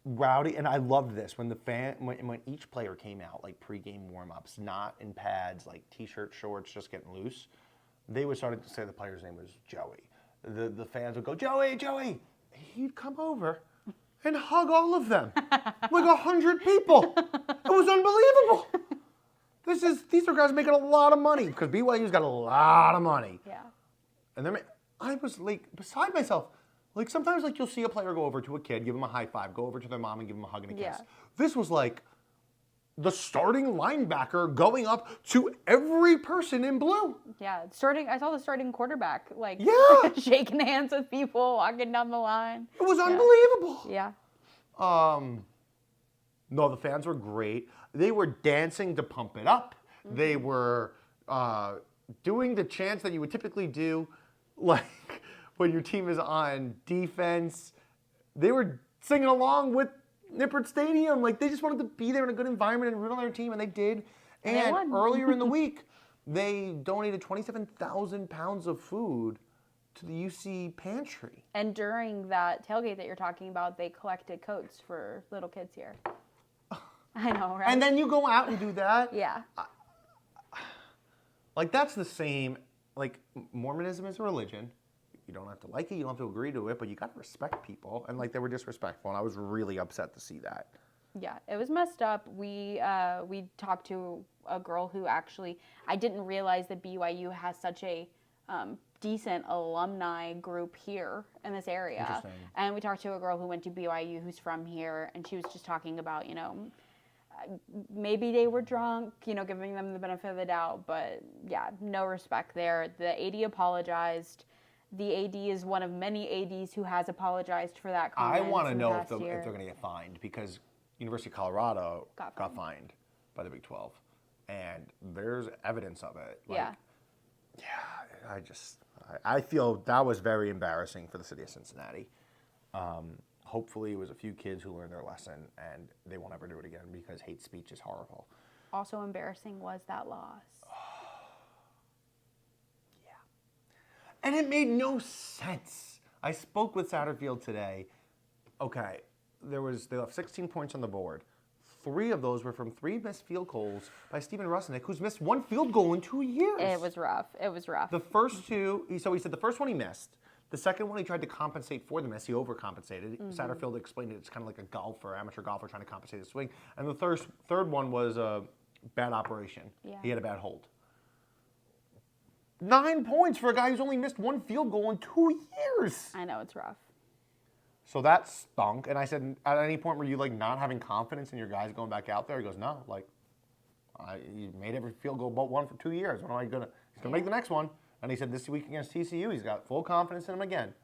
rowdy, and I loved this when when each player came out, like pregame warm-ups, not in pads, like t-shirt, shorts, just getting loose. They would start to say the player's name was Joey. The fans would go, Joey, Joey. He'd come over and hug all of them, like 100 people. It was unbelievable. These are guys making a lot of money because BYU's got a lot of money. Yeah. And I was like beside myself. Like sometimes like you'll see a player go over to a kid, give him a high five, go over to their mom and give him a hug and a kiss. Yeah. This was like the starting linebacker going up to every person in blue. Yeah, I saw the starting quarterback like shaking hands with people, walking down the line. It was unbelievable. Yeah. No, the fans were great. They were dancing to pump it up. Mm-hmm. They were doing the chants that you would typically do, like when your team is on defense. They were singing along with Nippert Stadium. Like, they just wanted to be there in a good environment and root on their team, and they did. And earlier in the week, they donated 27,000 pounds of food to the UC pantry. And during that tailgate that you're talking about, they collected coats for little kids here. I know, right? And then you go out and do that? Yeah. Like, that's the same. Like, Mormonism is a religion. You don't have to like it. You don't have to agree to it, but you got to respect people. And, like, they were disrespectful, and I was really upset to see that. Yeah, it was messed up. We talked to a girl who actually, I didn't realize that BYU has such a decent alumni group here in this area. Interesting. And we talked to a girl who went to BYU who's from here, and she was just talking about, maybe they were drunk, giving them the benefit of the doubt, but yeah, no respect there. The AD apologized. The AD is one of many ADs who has apologized for that comment. I want to know if they're going to get fined, because University of Colorado got fined by the Big 12, and there's evidence of it. I feel that was very embarrassing for the city of Cincinnati. Hopefully it was a few kids who learned their lesson and they won't ever do it again, because hate speech is horrible. Also embarrassing was that loss. Yeah. And it made no sense. I spoke with Satterfield today. Okay, they left 16 points on the board. 3 of those were from 3 missed field goals by Steven Rusnick, who's missed 1 field goal in 2 years. It was rough. The first 2, he said the first one he missed. The second one he tried to compensate for the miss. He overcompensated. Satterfield explained it. It's kind of like a golfer, amateur golfer trying to compensate the swing. And the third one was a bad operation. Yeah. He had a bad hold. 9 points for a guy who's only missed 1 field goal in 2 years. I know, it's rough. So that stunk. And I said, at any point were you not having confidence in your guys going back out there? He goes, no. He made every field goal but 1 for 2 years. When am I gonna? He's gonna make the next one. And he said this week against TCU, he's got full confidence in him again.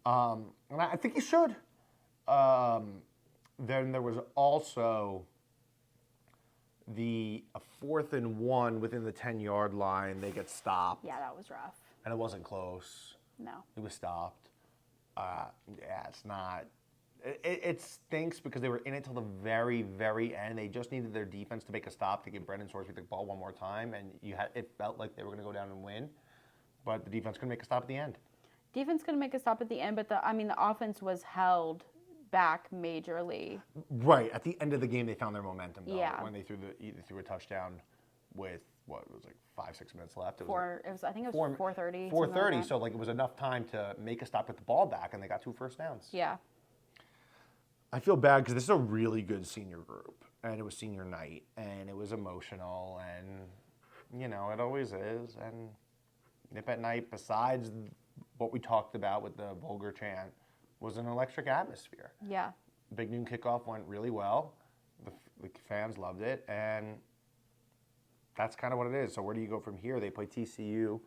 And I think he should. Then there was also the 4th and 1 within the 10-yard line. They get stopped. Yeah, that was rough. And it wasn't close. No. It was stopped. It's not. It stinks because they were in it till the very, very end. They just needed their defense to make a stop to give Brendan Sorsby the ball one more time, and it felt like they were going to go down and win. But the defense couldn't make a stop at the end. Defense couldn't make a stop at the end, but the offense was held back majorly. Right. At the end of the game, they found their momentum, though. Yeah. When they threw a touchdown with, what, it was 5-6 minutes left? I think it was 4:30. 4:30, so it was enough time to make a stop, get the ball back, and they got 2 first downs. Yeah. I feel bad because this is a really good senior group, and it was senior night, and it was emotional, and, it always is, and Nip at Night, besides what we talked about with the vulgar chant, was an electric atmosphere. Yeah. Big noon kickoff went really well. The fans loved it, and that's kind of what it is. So where do you go from here? They play TCU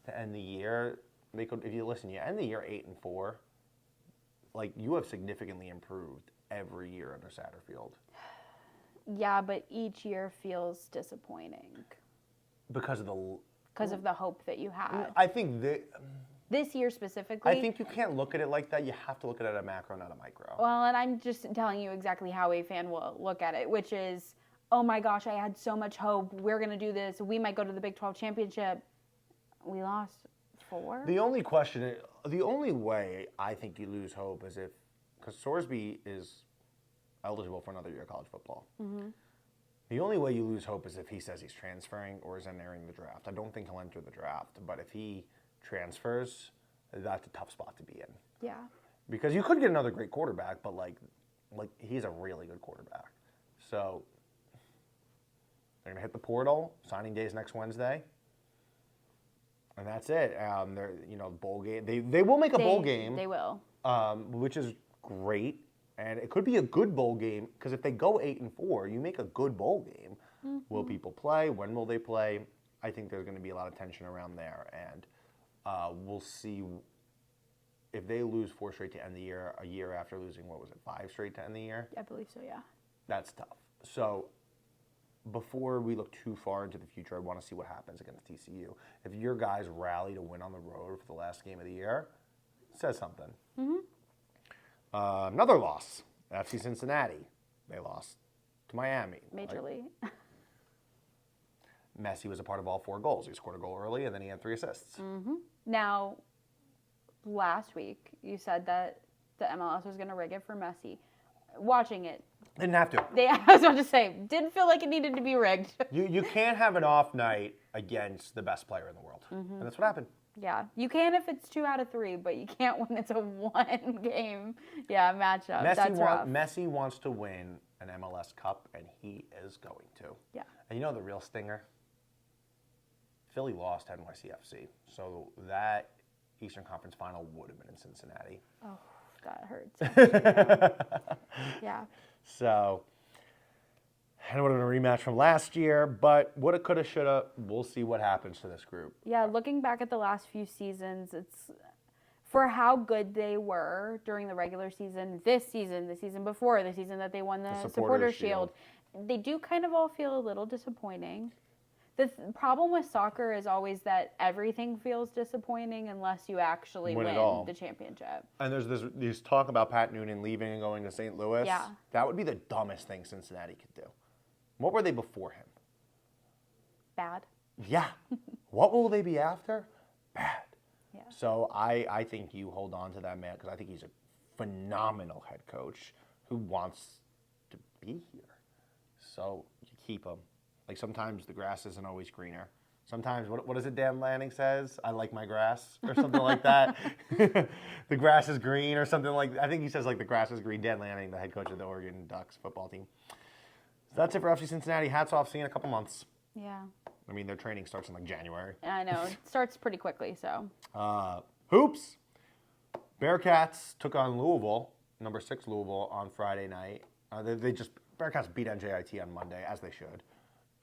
to end the year. If you end the year 8-4. You have significantly improved every year under Satterfield. Yeah, but each year feels disappointing. Because of the hope that you had. I think this year specifically. I think you can't look at it like that. You have to look at it at a macro, not a micro. Well, and I'm just telling you exactly how a fan will look at it, which is, oh my gosh, I had so much hope. We're going to do this. We might go to the Big 12 championship. We lost 4. The only way I think you lose hope is because Sorsby is eligible for another year of college football. Mm-hmm. The only way you lose hope is if he says he's transferring or is entering the draft. I don't think he'll enter the draft, but if he transfers, that's a tough spot to be in. Yeah. Because you could get another great quarterback, but he's a really good quarterback. So they're gonna hit the portal. Signing day is next Wednesday, and that's it. Bowl game. They will make a bowl game. They will. Which is great. And it could be a good bowl game, because if they go 8-4, you make a good bowl game. Mm-hmm. Will people play? When will they play? I think there's going to be a lot of tension around there. And we'll see if they lose 4 straight to end the year, a year after losing, 5 straight to end the year? I believe so, yeah. That's tough. So before we look too far into the future, I want to see what happens against TCU. If your guys rally to win on the road for the last game of the year, it says something. Mm-hmm. Another loss, FC Cincinnati. They lost to Miami. Majorly. Messi was a part of all 4 goals. He scored a goal early, and then he had 3 assists. Mm-hmm. Now, last week, you said that the MLS was going to rig it for Messi. Watching it. Didn't have to. I was about to say, didn't feel like it needed to be rigged. You can't have an off night against the best player in the world. Mm-hmm. And that's what happened. Yeah, you can if it's 2 out of 3, but you can't when it's a 1-game matchup. That's rough. Messi wants to win an MLS Cup, and he is going to. Yeah. And you know the real stinger? Philly lost to NYCFC, so that Eastern Conference final would have been in Cincinnati. Oh, that hurts. Yeah. So, and it would have been a rematch from last year, but woulda, coulda, shoulda. We'll see what happens to this group. Yeah, looking back at the last few seasons, it's for how good they were during the regular season, this season, the season before, the season that they won the Supporters' Shield, they do kind of all feel a little disappointing. The problem with soccer is always that everything feels disappointing unless you actually win the championship. And there's this talk about Pat Noonan leaving and going to St. Louis. Yeah. That would be the dumbest thing Cincinnati could do. What were they before him? Bad. Yeah. What will they be after? Bad. Yeah. So I think you hold on to that man because I think he's a phenomenal head coach who wants to be here. So you keep him. Like sometimes the grass isn't always greener. Sometimes, what is it Dan Lanning says? I like my grass or something like that. The grass is green or something like that. I think he says like the grass is green. Dan Lanning, the head coach of the Oregon Ducks football team. So that's it for FC Cincinnati. Hats off. See you in a couple months. Yeah. I mean, their training starts in like January. I know. It starts pretty quickly, so. Hoops. Bearcats took on Louisville, number 6 Louisville, on Friday night. Bearcats beat NJIT on Monday, as they should.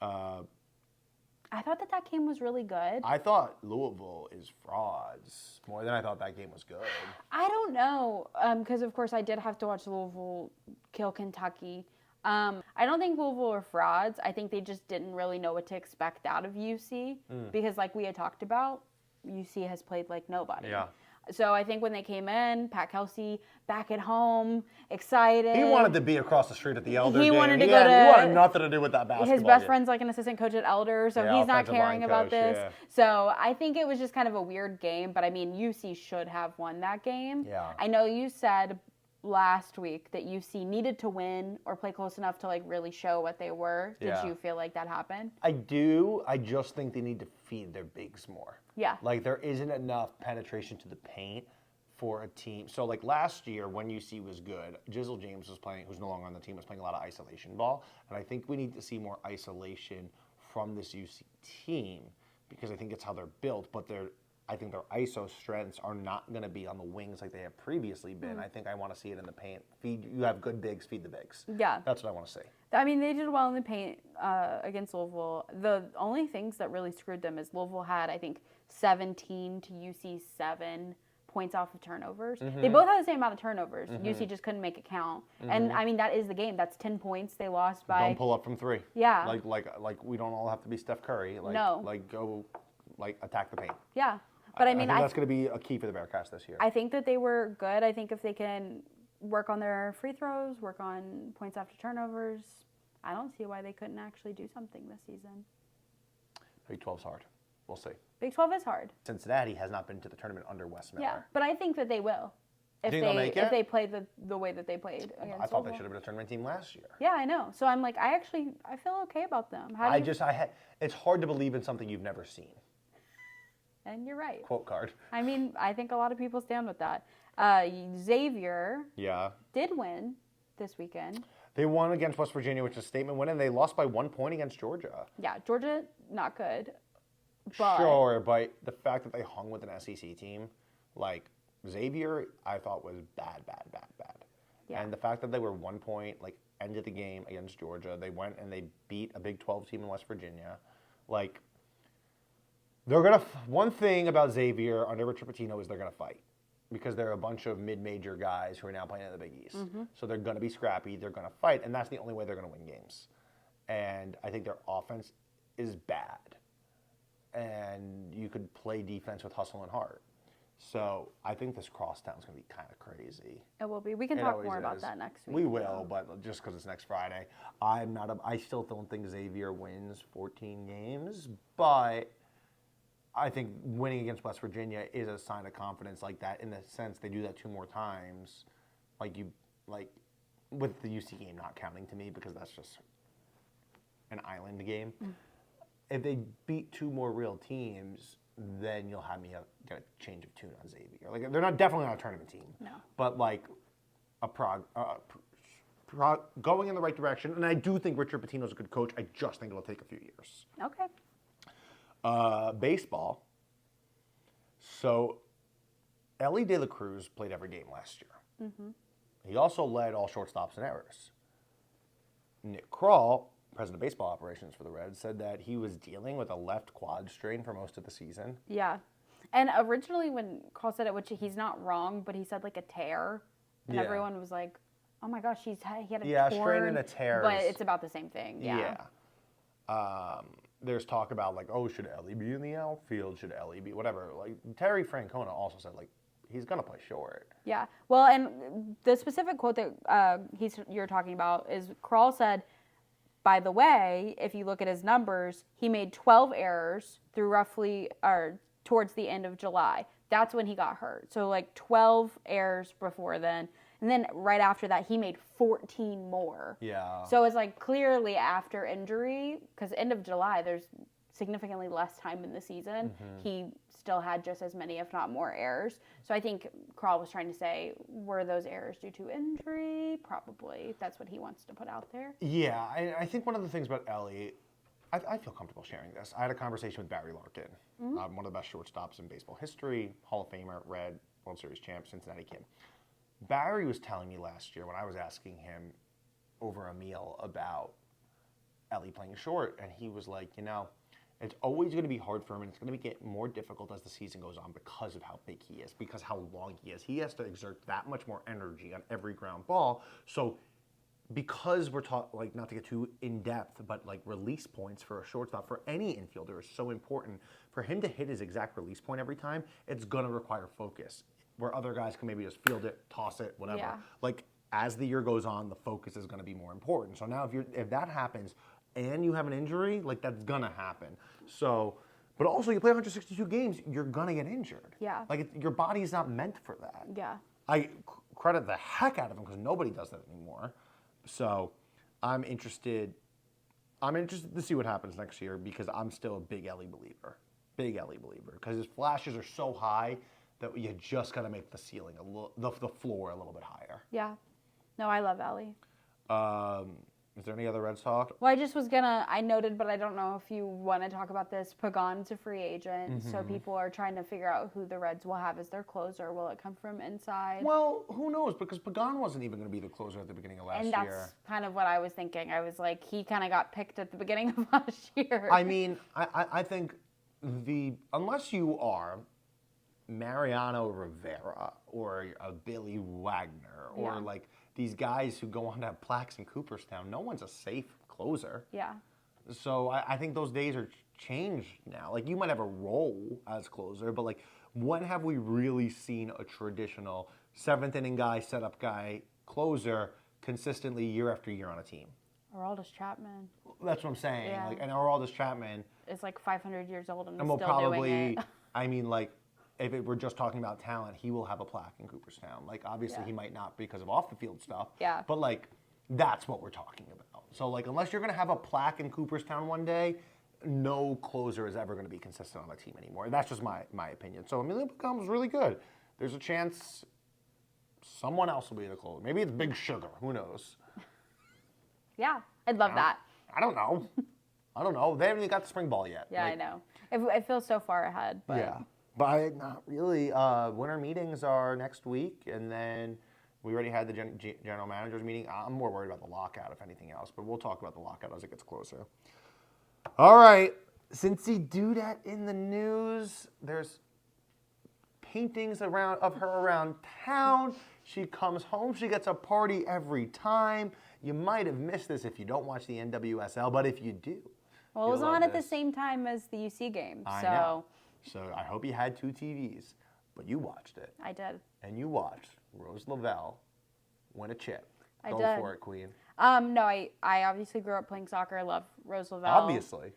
I thought that game was really good. I thought Louisville is frauds more than I thought that game was good. I don't know, because of course I did have to watch Louisville kill Kentucky. I don't think Louisville are frauds. I think they just didn't really know what to expect out of UC because, like we had talked about, UC has played like nobody. Yeah. So I think when they came in, Pat Kelsey back at home, excited. He wanted to be across the street at the Elder He game. wanted to go to. He wanted nothing to do with that basketball. His best game. friend's like an assistant coach at Elder, so Yeah, he's not offensive caring line about coach, this. yeah. So I think it was just kind of a weird game, but I mean, UC should have won that game. Yeah. I know you said last week that UC needed to win or play close enough to like really show what they were. Did Yeah. you feel like that happened? I do. I just think they need to feed their bigs more. Yeah. Like there isn't enough penetration to the paint for a team. So like last year when UC was good, Jizzle James was playing, who's no longer on the team, was playing a lot of isolation ball. And I think we need to see more isolation from this UC team because I think it's how they're built. But I think their ISO strengths are not going to be on the wings like they have previously been. I think I want to see it in the paint. You have good bigs, feed the bigs. Yeah. That's what I want to see. I mean, they did well in the paint against Louisville. The only things that really screwed them is Louisville had, I think, 17 to UC 7 points off of turnovers. Mm-hmm. They both had the same amount of turnovers. UC just couldn't make it count. And I mean, that is the game. That's 10 points they lost by. Don't pull up from 3. Yeah. Like we don't all have to be Steph Curry. Like, No. Like go, like attack the paint. Yeah. But I I mean, think that's going to be a key for the Bearcats this year. I think that they were good. I think if they can work on their free throws, work on points after turnovers, I don't see why they couldn't actually do something this season. Big 12's hard. We'll see. Big 12 is hard. Cincinnati has not been to the tournament under Wes Miller. Yeah, but I think that they will. If think they'll make it? they play the way that they played against I thought they Louisville. should have been a tournament team last year. Yeah, I know. So I'm like, I feel okay about them. It's hard to believe in something you've never seen. And you're right. Quote card. I mean, I think a lot of people stand with that. Xavier did win this weekend. They won against West Virginia, which is a statement win, and they lost by 1 point against Georgia. Yeah, Georgia, not good. But Sure, but the fact that they hung with an SEC team, like Xavier, I thought was bad. Yeah. And the fact that they were 1 point, like, ended the game against Georgia, they went and they beat a Big 12 team in West Virginia. Like, they're going to, one thing about Xavier under Richard Pitino is they're going to fight. Because they're a bunch of mid-major guys who are now playing in the Big East. Mm-hmm. So they're going to be scrappy, they're going to fight, and that's the only way they're going to win games. And I think their offense is bad. And you could play defense with hustle and heart. So I think this crosstown is going to be kind of crazy. it will be. We can It talk always more about is. that next week. We will, but just because it's next Friday. I still don't think Xavier wins 14 games, but I think winning against West Virginia is a sign of confidence like that in the sense they do that 2 more times. Like with the UC game not counting to me because that's just an island game. If they beat 2 more real teams, then you'll have me get a change of tune on Xavier. Like they're definitely not a tournament team. No. But like going in the right direction, and I do think Richard Pitino's a good coach. I just think it'll take a few years. Okay. Baseball. So, Ellie De La Cruz played every game last year. Mm-hmm. He also led all shortstops in errors. Nick Kroll, president of baseball operations for the Reds, said that he was dealing with a left quad strain for most of the season. Yeah. And originally when Kroll said it, which he's not wrong, but he said like a tear. And everyone was like, oh my gosh, he had a torn. Strain and a tear. But it's about the same thing. Yeah. There's talk about like, oh, should Ellie be in the outfield? Should Ellie be whatever? Like Terry Francona also said like he's gonna play short. Yeah. Well, and the specific quote that you're talking about is Kroll said, by the way, if you look at his numbers, he made 12 errors through towards the end of July. That's when he got hurt. So like 12 errors before then. And then right after that, he made 14 more. Yeah. So it's like clearly after injury, because end of July, there's significantly less time in the season. Mm-hmm. He still had just as many, if not more, errors. So I think Kroll was trying to say, were those errors due to injury? Probably. That's what he wants to put out there. Yeah. I think one of the things about Ellie, I feel comfortable sharing this. I had a conversation with Barry Larkin, one of the best shortstops in baseball history, Hall of Famer, Red, World Series champ, Cincinnati kid. Barry was telling me last year when I was asking him over a meal about Ellie playing short, and he was like, it's always going to be hard for him, and it's going to get more difficult as the season goes on because of how big he is, because how long he is. He has to exert that much more energy on every ground ball. So because we're taught, like, not to get too in-depth, but like release points for a shortstop, for any infielder, is so important. For him to hit his exact release point every time, it's going to require focus, where other guys can maybe just field it, toss it, whatever. Yeah. Like, as the year goes on, the focus is going to be more important. So now if that happens and you have an injury, like, that's going to happen. So, but also you play 162 games, you're going to get injured. Yeah. Like, your body's not meant for that. Yeah. I credit the heck out of him because nobody does that anymore. So I'm interested to see what happens next year because I'm still a big Ellie believer. Because his flashes are so high that you just got to make the ceiling the floor a little bit higher. Yeah. No, I love Ellie. Is there any other Reds talk? Well, I noted, but I don't know if you want to talk about this. Pagan's a free agent, mm-hmm. So people are trying to figure out who the Reds will have as their closer. Will it come from inside? Well, who knows? Because Pagan wasn't even going to be the closer at the beginning of last year. And that's kind of what I was thinking. I was like, he kind of got picked at the beginning of last year. I mean, I think unless you are Mariano Rivera or a Billy Wagner or like these guys who go on to have plaques in Cooperstown, no one's a safe closer. Yeah. So I think those days are changed now. Like, you might have a role as closer, but like, when have we really seen a traditional seventh inning guy, setup guy, closer consistently year after year on a team? Aroldis Chapman. That's what I'm saying. Yeah. Like, and Aroldis Chapman is like 500 years old and we'll still probably, doing it. I mean, like, if we're just talking about talent, he will have a plaque in Cooperstown. Like, obviously, he might not because of off-the-field stuff. Yeah. But, like, that's what we're talking about. So, like, unless you're going to have a plaque in Cooperstown one day, no closer is ever going to be consistent on a team anymore. That's just my opinion. So, Emilio Pagan was really good. There's a chance someone else will be the closer. Maybe it's Big Sugar. Who knows? Yeah, I'd love that. I don't know. They haven't even got the spring ball yet. Yeah, like, I know. It feels so far ahead. But. Yeah. But not really. Winter meetings are next week, and then we already had the general managers meeting. I'm more worried about the lockout, if anything else, but we'll talk about the lockout as it gets closer. All right. Cincy Dudette in the news. There's paintings of her around town. She comes home. She gets a party every time. You might have missed this if you don't watch the NWSL, but if you do, well, it was on at the same time as the UC game. I know. So I hope you had two TVs, but you watched it. I did. And you watched Rose Lavelle win a chip. I did. Go for it, Queen. No, I obviously grew up playing soccer. I love Rose Lavelle. Obviously.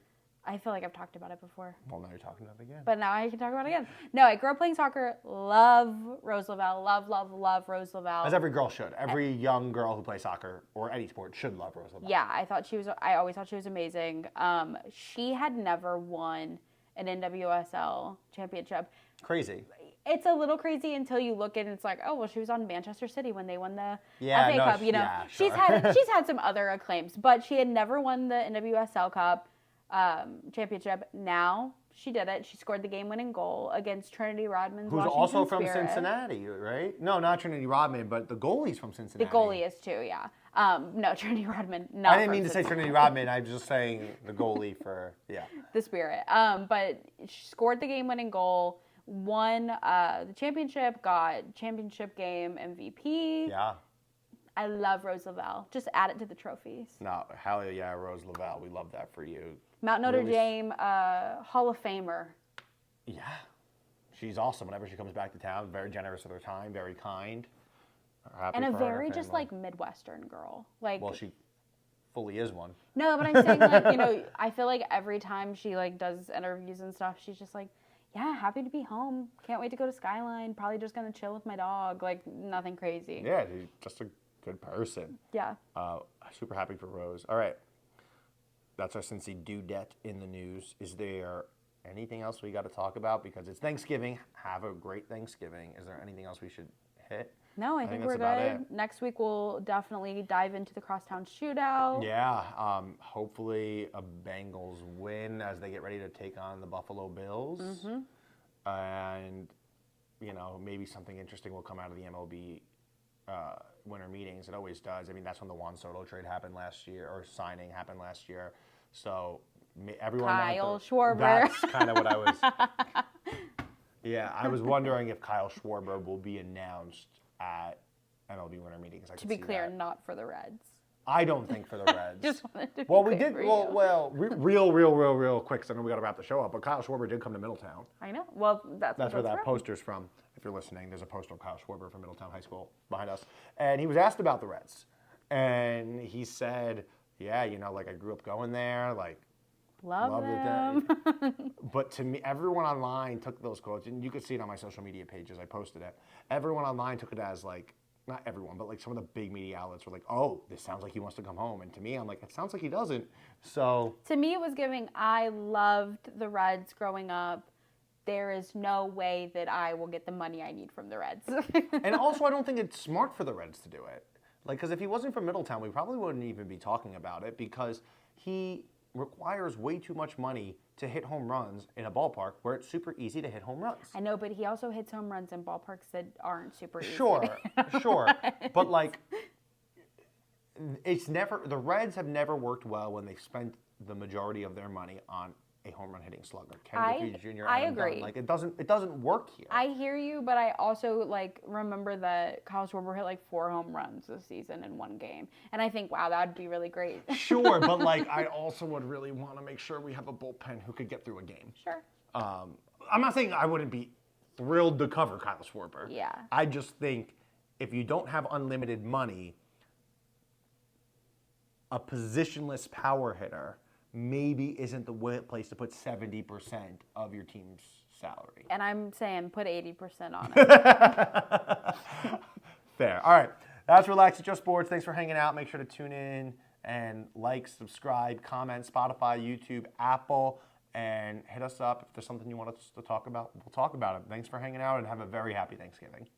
I feel like I've talked about it before. Well, now you're talking about it again. But now I can talk about it again. No, I grew up playing soccer. Love Rose Lavelle. Love Rose Lavelle. As every girl should. Every young girl who plays soccer or any sport should love Rose Lavelle. Yeah, I always thought she was amazing. She had never won an NWSL championship. Crazy. It's a little crazy until you look at it and it's like, oh, well, she was on Manchester City when they won the FA Cup. You know, yeah, sure. she's had some other acclaims, but she had never won the NWSL Cup championship. Now she did it. She scored the game-winning goal against Trinity Rodman's Who's Washington also from Spirit. Cincinnati, right? No, not Trinity Rodman, but the goalie's from Cincinnati. The goalie is too, yeah. No, Trinity Rodman. I didn't mean to say Trinity Rodman. I'm just saying the goalie for the Spirit. But she scored the game-winning goal, won the championship, got championship game MVP. Yeah. I love Rose Lavelle. Just add it to the trophies. No, hell yeah, Rose Lavelle. We love that for you. Mount Notre Dame Hall of Famer. Yeah. She's awesome. Whenever she comes back to town, very generous with her time, very kind. Happy And a for her very and her just family. like Midwestern girl. Like, Well, she fully is one. no, but I'm saying like, you know, I feel like every time she like does interviews and stuff, she's just like, yeah, happy to be home. Can't wait to go to Skyline. Probably just gonna chill with my dog. Like nothing crazy. Yeah, she's just a good person. Yeah. Super happy for Rose. All right. That's our Cincy dudette in the news. Is there anything else we got to talk about? Because it's Thanksgiving. Have a great Thanksgiving. Is there anything else we should hit? No, I think we're that's about good. Next week we'll definitely dive into the crosstown shootout. Yeah. Hopefully a Bengals win as they get ready to take on the Buffalo Bills. Mm-hmm. And, you know, maybe something interesting will come out of the MLB winter meetings. It always does. I mean, that's when the Juan Soto trade happened last year, or signing happened last year. So everyone. Kyle Schwarber. That's kind of what I was. Yeah, I was wondering if Kyle Schwarber will be announced at MLB winter meetings. To be clear, not for the Reds. I don't think for the Reds. Just wanted to be well, we clear did. for Well, you. real quick. Because I know we got to wrap the show up. But Kyle Schwarber did come to Middletown. I know. Well, that's where that right. poster's from. If you're listening, there's a poster of Kyle Schwarber from Middletown High School behind us. And he was asked about the Reds. And he said, yeah, you know, like I grew up going there, like Love them. But to me, everyone online took those quotes, and you could see it on my social media pages. I posted it. Everyone online took it as like, not everyone, but like some of the big media outlets were like, oh, this sounds like he wants to come home. And to me, I'm like, it sounds like he doesn't. So to me, it was giving, I loved the Reds growing up. There is no way that I will get the money I need from the Reds. And also, I don't think it's smart for the Reds to do it. Like, because if he wasn't from Middletown, we probably wouldn't even be talking about it, because he requires way too much money to hit home runs in a ballpark where it's super easy to hit home runs. I know, but he also hits home runs in ballparks that aren't super easy. Sure. But like, it's never, the Reds have never worked well when they've spent the majority of their money on a home run hitting slugger. Ken Griffey Jr. I Adam agree. Dunn. Like, it doesn't work here. I hear you, but I also like remember that Kyle Schwarber hit like 4 home runs this season in one game, and I think, wow, that'd be really great. Sure, but like, I also would really want to make sure we have a bullpen who could get through a game. Sure. I'm not saying I wouldn't be thrilled to cover Kyle Schwarber. Yeah. I just think if you don't have unlimited money, a positionless power hitter maybe isn't the place to put 70% of your team's salary. And I'm saying put 80% on it. Fair. All right. That's Relax It's Just Sports. Thanks for hanging out. Make sure to tune in and like, subscribe, comment, Spotify, YouTube, Apple, and hit us up if there's something you want us to talk about. We'll talk about it. Thanks for hanging out, and have a very happy Thanksgiving.